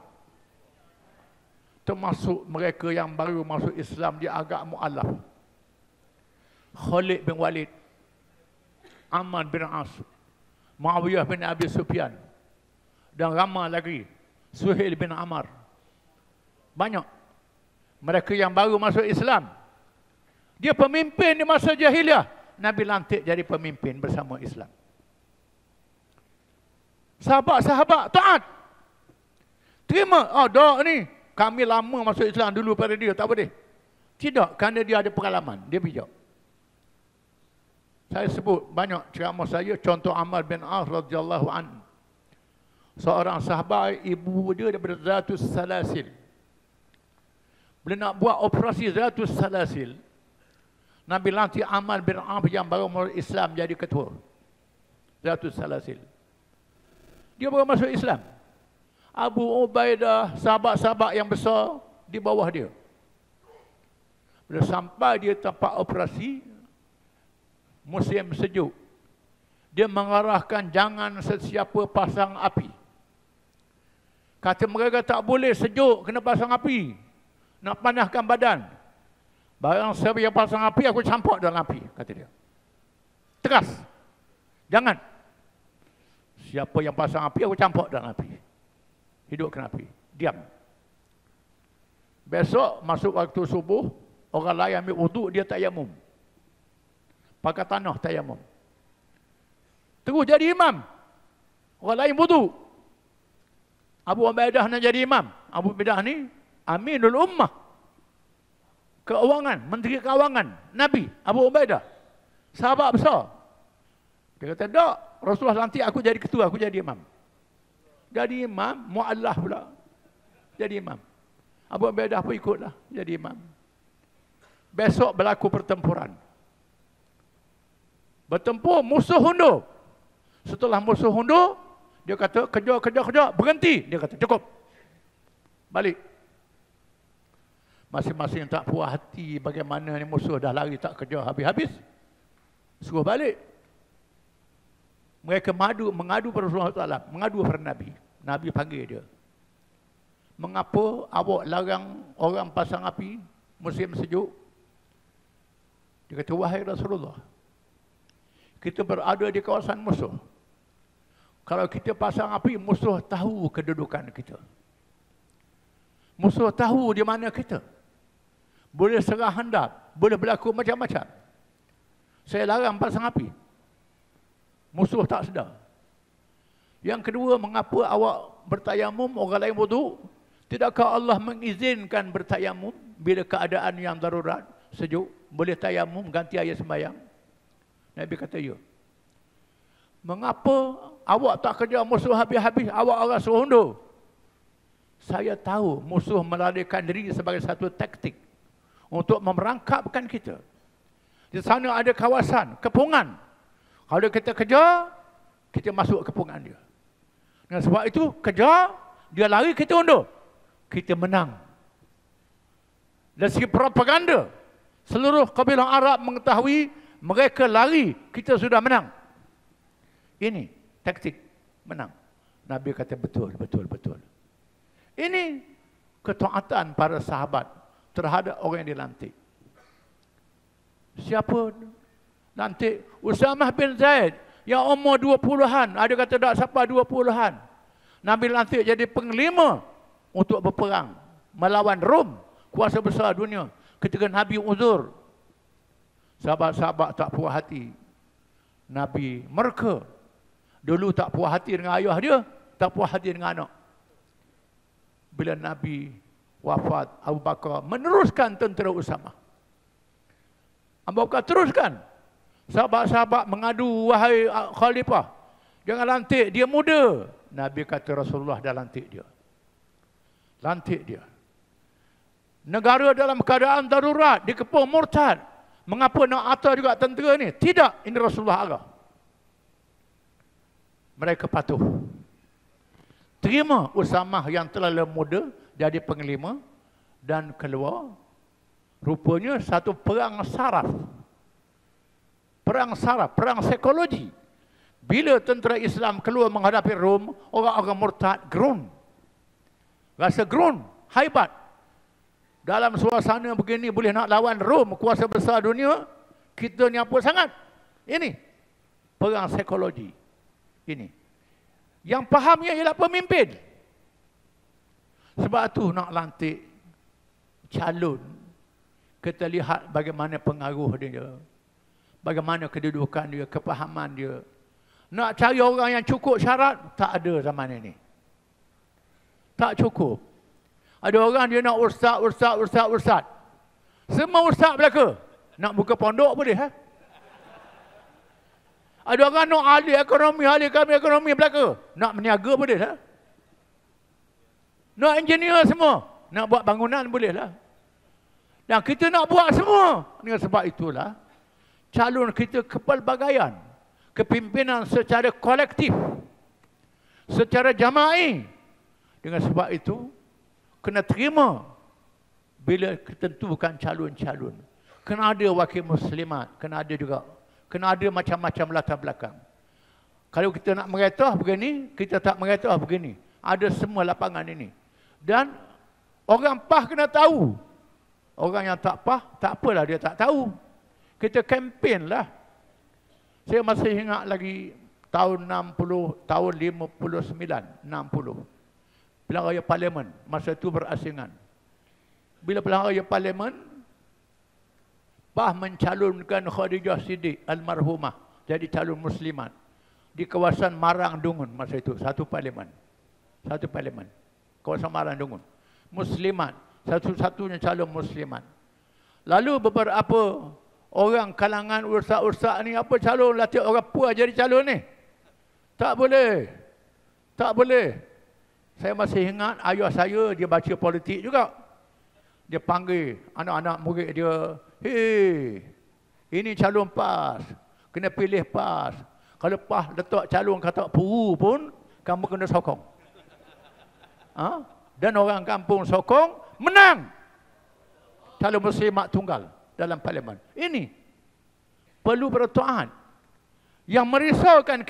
Speaker 1: Termasuk mereka yang baru masuk Islam, dia agak mu'alaf. Khalid bin Walid, Ammar bin As, Muawiyah bin Abi Sufyan, dan ramai lagi, Suhail bin Ammar. Banyak. Mereka yang baru masuk Islam. Dia pemimpin di masa jahiliyah. Nabi lantik jadi pemimpin bersama Islam. Sahabat-sahabat taat. Terima. Dak ni. Kami lama masuk Islam dulu pada dia. Tak boleh. Tidak. Kerana dia ada pengalaman. Dia bijak. Saya sebut banyak ceramah saya. Contoh Ammar bin As radhiyallahu anhu. Seorang sahabat, ibu dia daripada Zatus Salasil. Bila nak buat operasi Zatus Salasil, Nabi lantik Ammar bin As yang baru masuk Islam jadi ketua Zatus Salasil. Dia baru masuk Islam. Abu Ubaidah, sahabat-sahabat yang besar di bawah dia. Bila sampai dia tempat operasi, musim sejuk, dia mengarahkan jangan sesiapa pasang api. Kata mereka tak boleh sejuk, kena pasang api. Nak panaskan badan. Barang siapa yang pasang api, aku campak dalam api, kata dia. Tegas. Jangan. Siapa yang pasang api, aku campak dalam api. Hidupkan api. Diam. Besok, masuk waktu subuh, orang lain ambil wuduk, dia tayamum. Pakai tanah tayamum. Terus jadi imam. Orang lain wuduk. Abu Ubaidah nak jadi imam. Abu Ubaidah ni, Aminul Ummah. Keuangan, Menteri Keuangan, Nabi, Abu Ubaidah. Sahabat besar. Dia kata, tak, Rasulullah lantik aku jadi ketua, aku jadi imam. Jadi imam, mu'allah pula. Jadi imam. Abu Ubaidah pun ikutlah, jadi imam. Besok berlaku pertempuran. Bertempur, musuh hundur. Setelah musuh hundur, dia kata, kejar, berhenti. Dia kata, cukup. Balik. Masing-masing tak puas hati bagaimana ni musuh dah lari tak kejar habis-habis. Suruh balik. Mereka mengadu pada Rasulullah SAW, mengadu pada Nabi. Nabi panggil dia. Mengapa awak larang orang pasang api musim sejuk? Dia kata, wahai Rasulullah, kita berada di kawasan musuh. Kalau kita pasang api, musuh tahu kedudukan kita. Musuh tahu di mana kita. Boleh serah handap, boleh berlaku macam-macam. Saya larang pasang api. Musuh tak sedar. Yang kedua, mengapa awak bertayamum, orang lain wuduk? Tidakkah Allah mengizinkan bertayamum bila keadaan yang darurat, sejuk, boleh tayamum, ganti air sembahyang? Nabi kata, ya. Mengapa awak tak kejar musuh habis-habis, awak orang suruh undur? Saya tahu musuh melarikan diri sebagai satu taktik untuk memerangkapkan kita. Di sana ada kawasan, kepungan. Kalau kita kejar, kita masuk kepungan dia. Dan sebab itu, kejar, dia lari, kita undur. Kita menang. Dari segi propaganda, seluruh kabilah Arab mengetahui mereka lari, kita sudah menang. Ini taktik menang. Nabi kata betul. Ini ketaatan para sahabat terhadap orang yang dilantik. Siapa lantik? Usamah bin Zaid yang umur 20-an, ada kata tak sampai 20-an. Nabi lantik jadi penglima untuk berperang melawan Rom, kuasa besar dunia. Ketika Nabi uzur, sahabat-sahabat tak puas hati. Nabi mereka dulu tak puas hati dengan ayah dia, tak puas hati dengan anak. Bila Nabi wafat, Abu Bakar meneruskan tentera Usamah. Abu Bakar teruskan. Sahabat-sahabat mengadu, wahai Khalifah, jangan lantik, dia muda. Nabi kata, Rasulullah dah lantik dia. Lantik dia. Negara dalam keadaan darurat, dikepung murtad. Mengapa nak atar juga tentera ni? Tidak, ini Rasulullah arah. Mereka patuh. Terima Usamah yang terlalu muda jadi panglima dan keluar. Rupanya satu perang saraf. Perang saraf, perang psikologi. Bila tentera Islam keluar menghadapi Rom, orang-orang murtad gerun. Rasa gerun, haibat. Dalam suasana begini boleh nak lawan Rom, kuasa besar dunia, kita ni apa sangat? Ini perang psikologi. Ini. Yang fahamnya ialah pemimpin. Sebab tu nak lantik calon, kita lihat bagaimana pengaruh dia, bagaimana kedudukan dia, kepahaman dia. Nak cari orang yang cukup syarat, tak ada zaman ini. Tak cukup. Ada orang dia nak ustaz. Semua ustaz belaka. Nak buka pondok boleh. Ada orang nak ahli ekonomi belaka. Nak meniaga boleh. Nak engineer semua. Nak buat bangunan boleh lah. Dan kita nak buat semua. Dengan sebab itulah, calon kita kepelbagaian. Kepimpinan secara kolektif. Secara jama'i. Dengan sebab itu, kena terima bila ketentukan calon-calon. Kena ada wakil muslimat, kena ada juga. Kena ada macam-macam latar belakang. Kalau kita nak meretah begini, kita tak meretah begini. Ada semua lapangan ini. Dan orang PAH kena tahu. Orang yang tak PAH, tak apalah dia tak tahu. Kita kempen lah. Saya masih ingat lagi tahun 60, tahun 59, 60. Pilihan Raya Parlimen, masa itu berasingan. Bila pilihan Raya Parlimen, PAH mencalonkan Khadijah Siddiq almarhumah jadi calon muslimat di kawasan Marang Dungun masa itu, satu parlimen. Kawasan Marang Dungun. Muslimat, satu-satunya calon muslimat. Lalu beberapa orang kalangan ustaz-ustaz ni, apa calon latih orang puas jadi calon ni? Tak boleh. Tak boleh. Saya masih ingat ayah saya, dia baca politik juga. Dia panggil anak-anak murid dia, "Hei, ini calon PAS. Kena pilih PAS. Kalau PAS letak calon kata puru pun, kamu kena sokong." Dan orang kampung sokong, menang. Calon muslimat tunggal dalam parlimen. Ini perlu bertahan. Yang merisaukan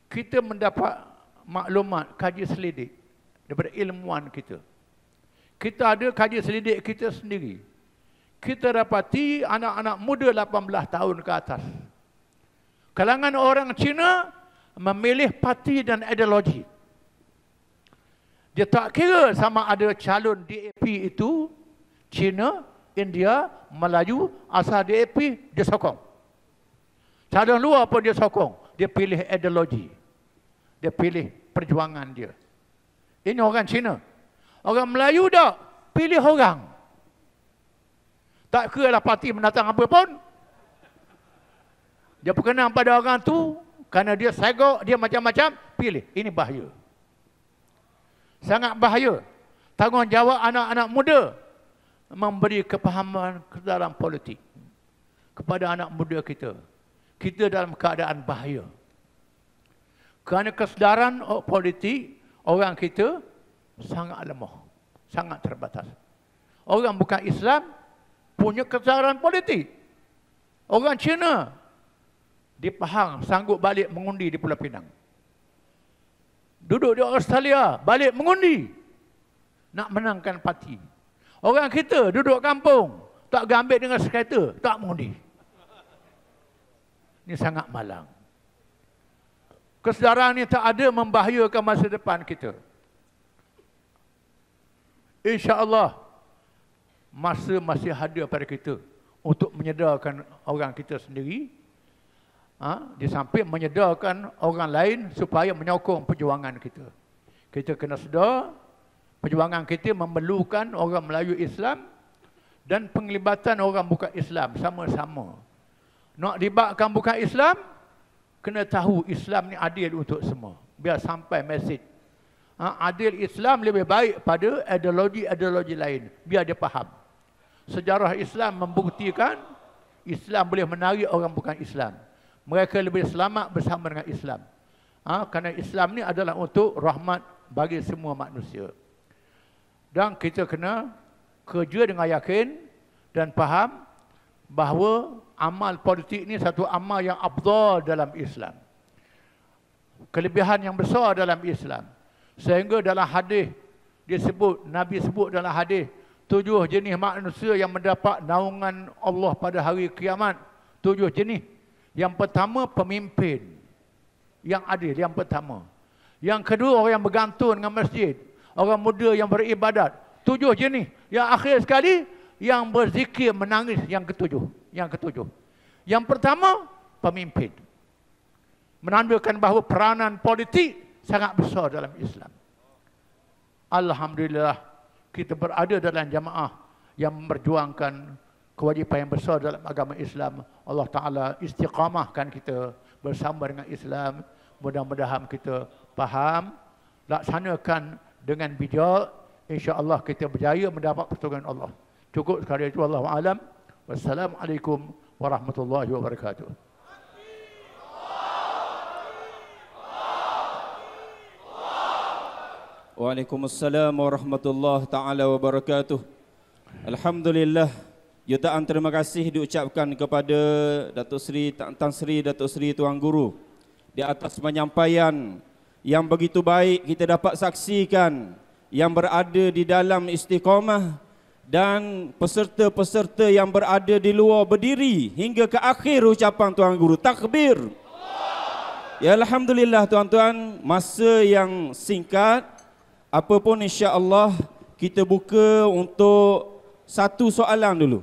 Speaker 1: kita mendapat maklumat, kaji selidik daripada ilmuwan kita. Kita ada kaji selidik kita sendiri. Kita dapati anak-anak muda 18 tahun ke atas. Kalangan orang Cina memilih parti dan ideologi. Dia tak kira sama ada calon DAP itu Cina, India, Melayu, asal DAP dia sokong. Calon luar pun dia sokong. Dia pilih ideologi. Dia pilih perjuangan dia. Ini orang Cina. Orang Melayu tak pilih orang. Tak kira lah parti mendatang apa pun. Dia berkenaan pada orang tu kerana dia segok, dia macam-macam, pilih. Ini bahaya. Sangat bahaya. Tanggungjawab anak-anak muda memberi kepahaman ke dalam politik kepada anak muda kita. Kita dalam keadaan bahaya. Kerana kesedaran politik orang kita sangat lemah, sangat terbatas. Orang bukan Islam punya kesedaran politik. Orang Cina di Pahang sanggup balik mengundi di Pulau Pinang. Duduk di Australia balik mengundi nak menangkan parti. Orang kita duduk kampung tak gambit dengan skater, tak mengundi. Ini sangat malang. Kesedaran ini tak ada membahayakan masa depan kita. InsyaAllah, masa masih ada pada kita untuk menyedarkan orang kita sendiri, di samping menyedarkan orang lain supaya menyokong perjuangan kita. Kita kena sedar, perjuangan kita memerlukan orang Melayu Islam dan penglibatan orang bukan Islam sama-sama. Nak libatkan bukan Islam, kena tahu Islam ni adil untuk semua. Biar sampai mesej. Adil Islam lebih baik pada ideologi-ideologi lain. Biar dia faham. Sejarah Islam membuktikan Islam boleh menarik orang bukan Islam. Mereka lebih selamat bersama dengan Islam. Kerana Islam ni adalah untuk rahmat bagi semua manusia. Dan kita kena kerja dengan yakin dan faham bahawa amal politik ni satu amal yang afdal dalam Islam. Kelebihan yang besar dalam Islam. Sehingga dalam hadis disebut, Nabi sebut dalam hadis, 7 jenis manusia yang mendapat naungan Allah pada hari kiamat. 7 jenis. Yang pertama, pemimpin yang adil, yang pertama. Yang kedua, orang yang bergantung dengan masjid. Orang muda yang beribadat. 7 jenis. Yang akhir sekali, yang berzikir menangis, yang ketujuh. Yang pertama, pemimpin. Menandakan bahawa peranan politik sangat besar dalam Islam. Alhamdulillah, kita berada dalam jamaah yang memperjuangkan kewajipan yang besar dalam agama Islam. Allah Ta'ala istiqamahkan kita bersama dengan Islam. Mudah-mudahan kita faham, laksanakan dengan bijak, insya-Allah kita berjaya mendapat pertolongan Allah. Cukup sekali itu, wallahu alam. Wassalamualaikum warahmatullahi wabarakatuh.
Speaker 2: Waalaikumsalam warahmatullahi taala wabarakatuh. Alhamdulillah, jutaan terima kasih diucapkan kepada Datuk Seri Tan Sri Datuk Seri Tuan Guru di atas penyampaian yang begitu baik kita dapat saksikan, yang berada di dalam istiqamah dan peserta-peserta yang berada di luar berdiri hingga ke akhir ucapan Tuan Guru. Takbir. Ya, alhamdulillah tuan-tuan, masa yang singkat, apapun insya-Allah kita buka untuk satu soalan dulu.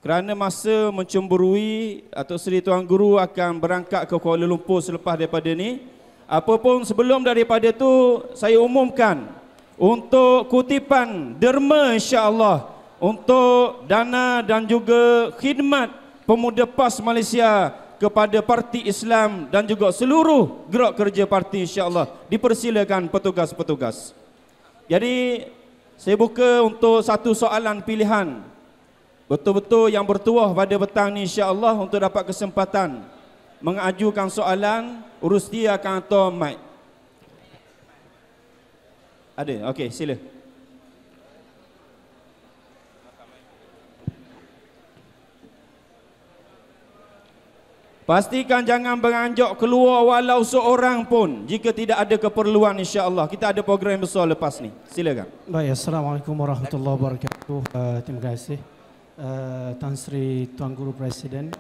Speaker 2: Kerana masa mencemburui, Datuk Seri Tuan Guru akan berangkat ke Kuala Lumpur selepas daripada ni. Apapun sebelum daripada tu, saya umumkan untuk kutipan derma insya-Allah untuk dana dan juga khidmat Pemuda PAS Malaysia kepada Parti Islam dan juga seluruh gerak kerja parti insya-Allah. Dipersilakan petugas-petugas. Jadi saya buka untuk satu soalan pilihan. Betul-betul yang bertuah pada petang ni insya-Allah untuk dapat kesempatan mengajukan soalan, urus dia akan hantar mic. Ada? Okey, sila. Pastikan jangan beranjak keluar walau seorang pun jika tidak ada keperluan insya-Allah. Kita ada program besar lepas ni. Silakan.
Speaker 3: Baik, Assalamualaikum warahmatullahi wabarakatuh. Terima kasih Tan Sri Tuan Guru Presiden.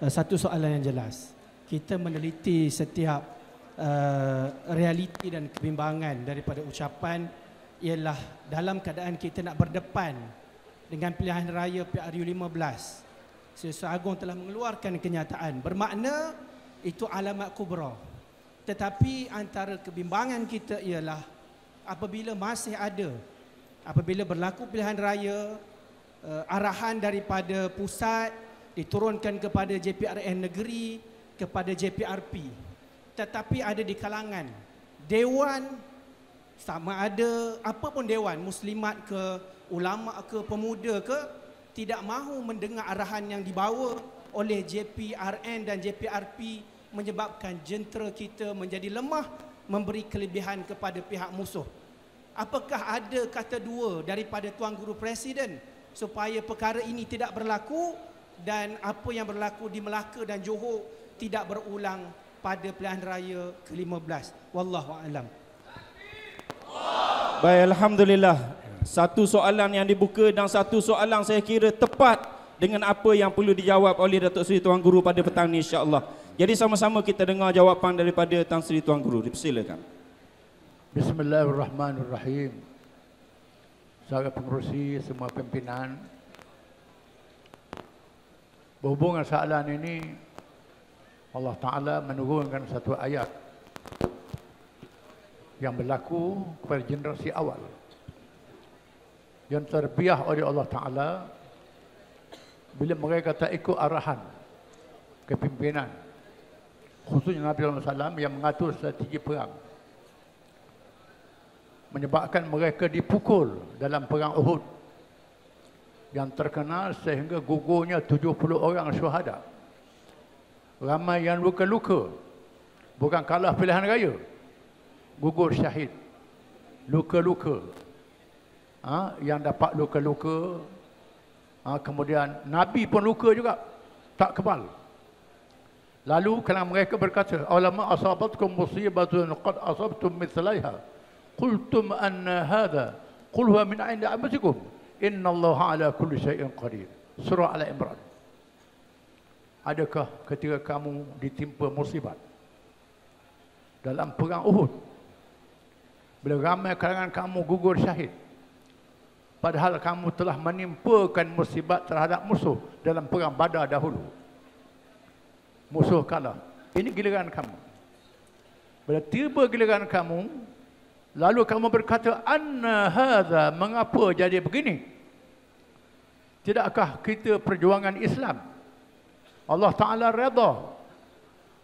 Speaker 3: Satu soalan yang jelas. Kita meneliti setiap realiti dan kebimbangan daripada ucapan ialah dalam keadaan kita nak berdepan dengan pilihan raya PRU 15. Sesat Agung telah mengeluarkan kenyataan bermakna itu alamat kubra. Tetapi antara kebimbangan kita ialah apabila masih ada, apabila berlaku pilihan raya, arahan daripada pusat diturunkan kepada JPRN negeri, kepada JPRP. Tetapi ada di kalangan dewan, sama ada apapun dewan, muslimat ke, ulama ke, pemuda ke, tidak mahu mendengar arahan yang dibawa oleh JPRN dan JPRP, menyebabkan jentera kita menjadi lemah, memberi kelebihan kepada pihak musuh. Apakah ada kata dua daripada Tuan Guru Presiden supaya perkara ini tidak berlaku dan apa yang berlaku di Melaka dan Johor tidak berulang pada pilihan raya ke-15? Wallahu a'lam.
Speaker 2: Baik, alhamdulillah. Satu soalan yang dibuka dan satu soalan saya kira tepat dengan apa yang perlu dijawab oleh Datuk Seri Tuan Guru pada petang ini insya-Allah. Jadi sama-sama kita dengar jawapan daripada Tan Sri Tuan Guru. Dipersilakan.
Speaker 1: Bismillahirrahmanirrahim. Saudara pengerusi, semua pimpinan, berhubungan soalan ini, Allah Ta'ala menurunkan satu ayat yang berlaku kepada generasi awal yang terbiah oleh Allah Ta'ala bila mereka tak ikut arahan kepimpinan, khususnya Nabi SAW yang mengatur strategi perang. menyebabkan mereka dipukul dalam perang Uhud yang terkenal sehingga gugurnya 70 orang syuhada. Ramai yang luka-luka, bukan kalah pilihan raya, gugur syahid, luka-luka. Yang dapat luka-luka, kemudian Nabi pun luka juga, tak kebal. Lalu kalau mereka berkata, "Alama asabatkum musibatun qad asabtum mithlaiha, qultum anna hadha, qul huwa min 'indi anfusikum, innallaha 'ala kulli syai'in qadir." Surah Al-Imran. Adakah ketika kamu ditimpa musibat dalam perang Uhud, bila ramai kalangan kamu gugur syahid, padahal kamu telah menimpakan musibat terhadap musuh dalam perang Badar dahulu, musuh kalah, ini giliran kamu. Bila tiba giliran kamu, lalu kamu berkata, "Anna hadha, mengapa jadi begini? Tidakkah kita perjuangan Islam? Allah Ta'ala redha,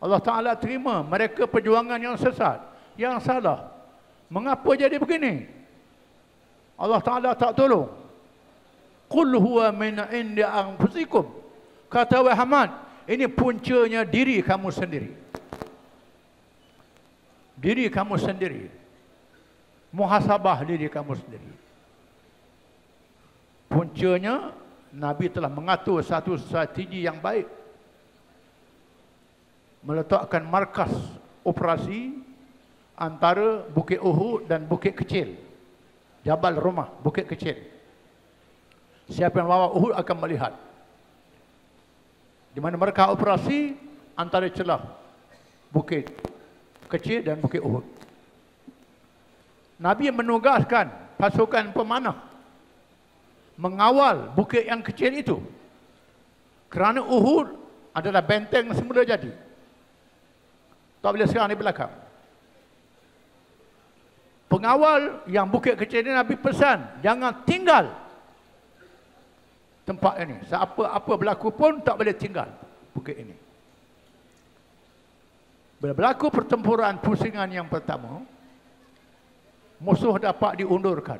Speaker 1: Allah Ta'ala terima mereka perjuangan yang sesat, yang salah. Mengapa jadi begini? Allah Ta'ala tak tolong. Qul huwa min 'indi anfusikum." Kata Muhammad, ini puncanya diri kamu sendiri. Diri kamu sendiri. Muhasabah diri kamu sendiri. Puncanya, Nabi telah mengatur satu strategi yang baik, meletakkan markas operasi antara Bukit Uhud dan Bukit Kecil, Jabal Rumah, Bukit Kecil. Siapa yang bawa Uhud akan melihat di mana mereka operasi antara celah Bukit Kecil dan Bukit Uhud. Nabi menugaskan pasukan pemanah mengawal bukit yang kecil itu, kerana Uhud adalah benteng semula jadi, tak boleh serang di belakang. Pengawal yang bukit kecil ini Nabi pesan, jangan tinggal tempat ini. Apa berlaku pun tak boleh tinggal bukit ini. Bila berlaku pertempuran pusingan yang pertama, musuh dapat diundurkan.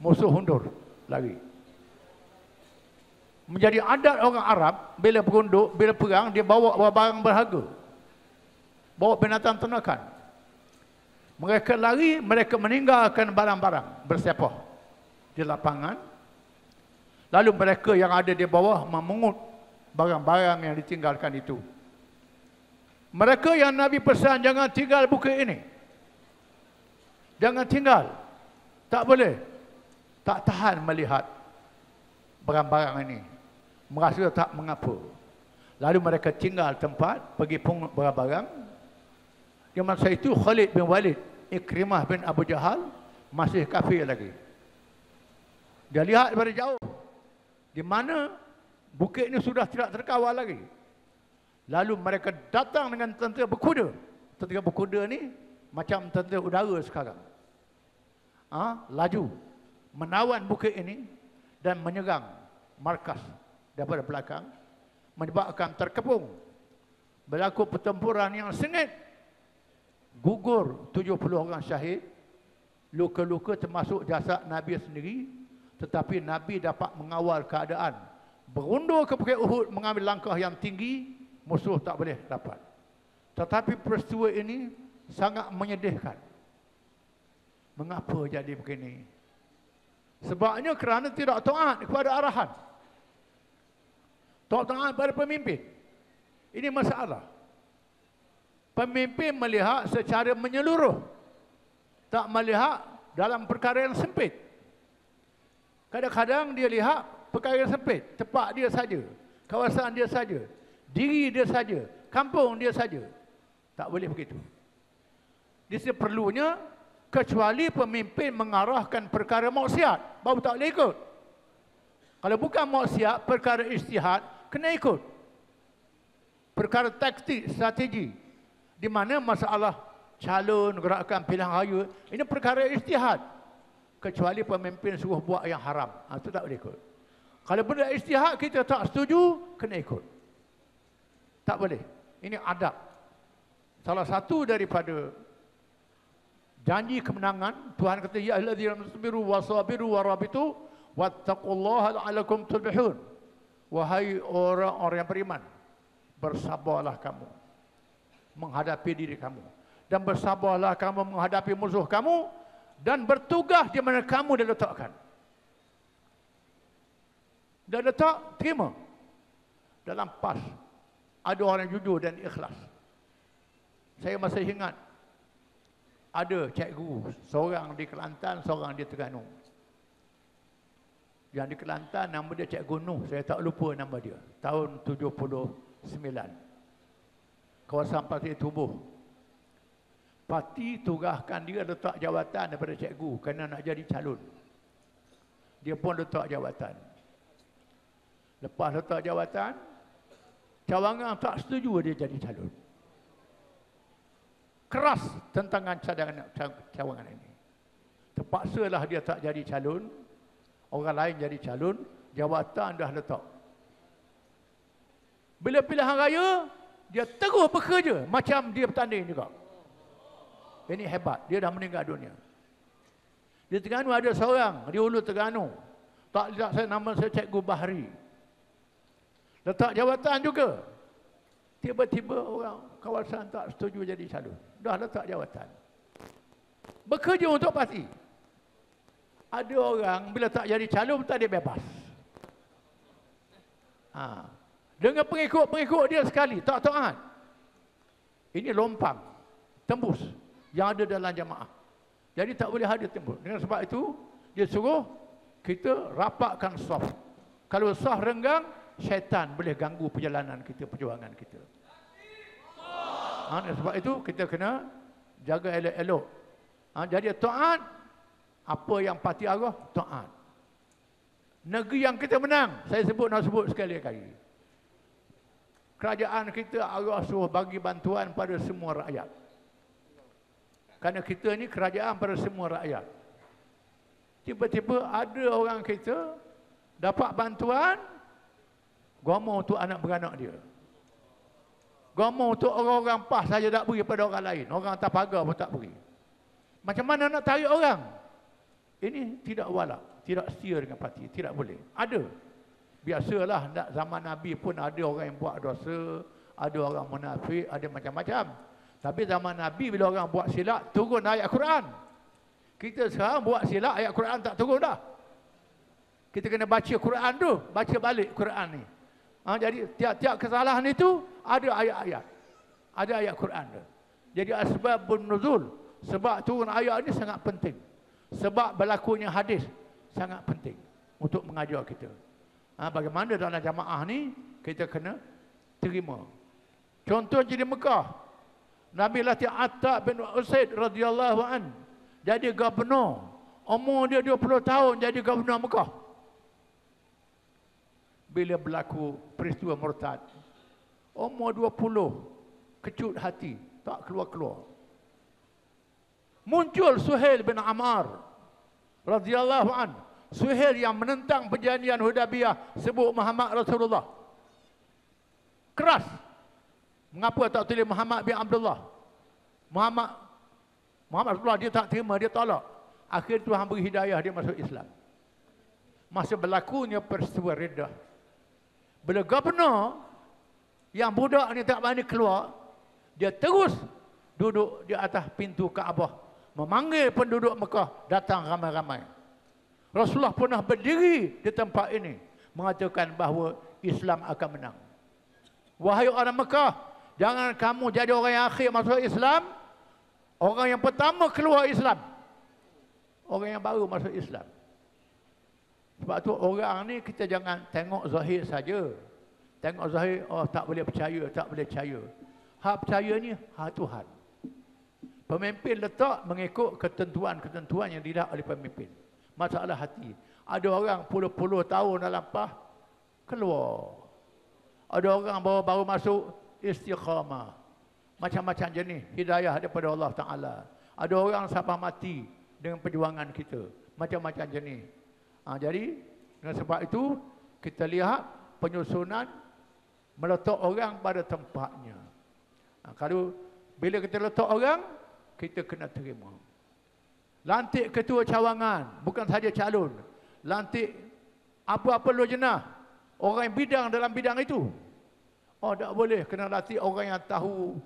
Speaker 1: Musuh undur lagi. Menjadi adat orang Arab, bila berunduk, bila perang, dia bawa barang berharga, bawa binatang ternakan. Mereka lari, mereka meninggalkan barang-barang bersepah di lapangan. Lalu mereka yang ada di bawah memungut barang-barang yang ditinggalkan itu. Mereka yang Nabi pesan, jangan tinggal bukit ini, jangan tinggal, tak boleh. Tak tahan melihat barang-barang ini, merasa tak mengapa. Lalu mereka tinggal tempat, pergi pungut barang-barang. Di masa itu Khalid bin Walid, Ikrimah bin Abu Jahal masih kafir lagi. Dia lihat dari jauh di mana bukit ini sudah tidak terkawal lagi. Lalu mereka datang dengan tentera berkuda. Tentera berkuda ni macam tentera udara sekarang. Laju menawan bukit ini dan menyerang markas daripada belakang, menyebabkan terkepung. Berlaku pertempuran yang sengit, gugur 70 orang syahid, luka-luka termasuk jasad Nabi sendiri. Tetapi Nabi dapat mengawal keadaan, berundur ke Bukit Uhud, mengambil langkah yang tinggi, musuh tak boleh dapat. Tetapi peristiwa ini sangat menyedihkan. Mengapa jadi begini? Sebabnya kerana tidak taat kepada arahan, tak taat pada pemimpin. Ini masalah. Pemimpin melihat secara menyeluruh, tak melihat dalam perkara yang sempit. Kadang-kadang dia lihat perkara yang sempit, tempat dia saja, kawasan dia saja, diri dia saja, kampung dia saja. Tak boleh begitu. Di sini perlunya, kecuali pemimpin mengarahkan perkara maksiat, baru tak boleh ikut. Kalau bukan maksiat, perkara ijtihad, kena ikut. Perkara taktik, strategi, di mana masalah calon, gerakan pilihan raya, ini perkara ijtihad. Kecuali pemimpin suruh buat yang haram, itu tak boleh ikut. Kalau benda ijtihad kita tak setuju, kena ikut. Tak boleh. Ini adab. Salah satu daripada janji kemenangan. Tuhan kata, ya alladzina tasbiru wa sabiru wa rabitu wattaqullaha la'allakum tuflihun. Wahai orang-orang yang beriman, bersabarlah kamu menghadapi diri kamu, dan bersabarlah kamu menghadapi musuh kamu, dan bertugas di mana kamu diletakkan. Dan letak, terima. Dalam PAS ada orang yang jujur dan ikhlas. Saya masih ingat ada cikgu, seorang di Kelantan, seorang di Terengganu. Yang di Kelantan nama dia Cikgu Nuh, saya tak lupa nama dia. Tahun 79. Kawasan Pasir Tubuh. Parti tugaskan dia letak jawatan daripada cikgu kerana nak jadi calon. Dia pun letak jawatan. Lepas letak jawatan, cawangan tak setuju dia jadi calon. Keras tentangan cawangan ini. Terpaksalah dia tak jadi calon, orang lain jadi calon, jawatan dah letak. Bila pilihan raya, dia terus bekerja macam dia bertanding juga. Ini hebat, dia dah meninggal dunia. Di Terengganu ada seorang, di Hulu Terengganu. Tak lihat saya, nama saya Cikgu Bahri. Letak jawatan juga. Tiba-tiba orang kawasan tak setuju jadi calon. Dah letak jawatan. Bekerja untuk parti. Ada orang bila tak jadi calon tak dia bebas. Dengan pengikut-pengikut dia sekali, tak taat. Ini lompang, tembus yang ada dalam jamaah. Jadi tak boleh hadir tembus. Dengan sebab itu, dia suruh kita rapatkan saf. Kalau saf renggang, syaitan boleh ganggu perjalanan kita, perjuangan kita. Sebab itu kita kena jaga elok-elok. Jadi taat, apa yang parti arah, taat. Negeri yang kita menang, saya nak sebut sekali lagi. Kerajaan kita arah suruh bagi bantuan pada semua rakyat. Kerana kita ni kerajaan pada semua rakyat. Tiba-tiba ada orang kita dapat bantuan, agama untuk anak beranak dia. Agama untuk orang-orang PAS saja tak beri pada orang lain. Orang atas pagar pun tak beri. Macam mana nak tarik orang? Ini tidak walak, tidak setia dengan parti, tidak boleh. Ada. Biasalah zaman Nabi pun ada orang yang buat dosa, ada orang munafik, ada macam-macam. Tapi zaman Nabi bila orang buat silap, turun ayat Quran. Kita sekarang buat silap, ayat Quran tak turun dah. Kita kena baca Quran tu, baca balik Quran ni. Jadi tiap-tiap kesalahan itu ada ayat-ayat. Ada ayat Quran tu. Jadi asbabun nuzul, sebab turun ayat ni sangat penting. Sebab berlakunya hadis sangat penting untuk mengajar kita. Bagaimana dalam jamaah ni kita kena terima. Contoh di Mekah, Nabi latih Attab bin Usaid radhiyallahu an jadi gubernur. Umur dia 20 tahun jadi gubernur Mekah. Bila berlaku peristiwa murtad, umur 20, kecut hati, tak keluar-keluar. Muncul Suhail bin Ammar radhiyallahu an. Suhail yang menentang perjanjian Hudaybiyah, sebut Muhammad Rasulullah. Keras. Mengapa tak tulis Muhammad bin Abdullah? Muhammad Rasulullah dia tak terima, dia tolak. Akhir Tuhan beri hidayah, dia masuk Islam. Masa berlakunya peristiwa Riddah, bila gubernur yang budak ni tak berani keluar, dia terus duduk di atas pintu Kaabah, memanggil penduduk Mekah datang ramai-ramai. Rasulullah pernah berdiri di tempat ini mengatakan bahawa Islam akan menang. Wahai orang Mekah, jangan kamu jadi orang yang akhir masuk Islam, orang yang pertama keluar Islam, orang yang baru masuk Islam. Sebab tu orang ni kita jangan tengok zahir saja. Tengok zahir, oh tak boleh percaya, tak boleh percaya. Hak percaya ni hak Tuhan. Pemimpin letak mengikut ketentuan-ketentuan yang didak oleh pemimpin. Masalah hati. Ada orang puluh-puluh tahun dalam PAH keluar. Ada orang baru masuk istiqamah. Macam-macam jenis hidayah daripada Allah Ta'ala. Ada orang sampai mati dengan perjuangan kita. Macam-macam jenis. Jadi dengan sebab itu kita lihat penyusunan meletak orang pada tempatnya. Kalau bila kita letak orang, kita kena terima. Lantik ketua cawangan, bukan saja calon. Lantik apa-apa lojenah, orang yang bidang dalam bidang itu. Oh, tak boleh, kena latih orang yang tahu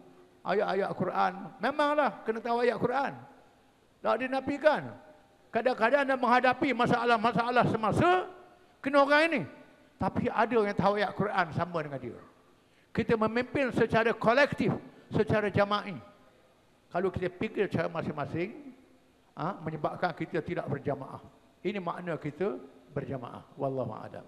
Speaker 1: ayat-ayat Quran. Memanglah kena tahu ayat Quran. Tak dinafikan. Kadang-kadang anda menghadapi masalah-masalah semasa, kena orang ini. Tapi ada yang tahu ayat Quran sama dengan dia. Kita memimpin secara kolektif, secara jama'i. Kalau kita fikir cara masing-masing, menyebabkan kita tidak berjamaah. Ini makna kita berjamaah. Wallahu a'lam.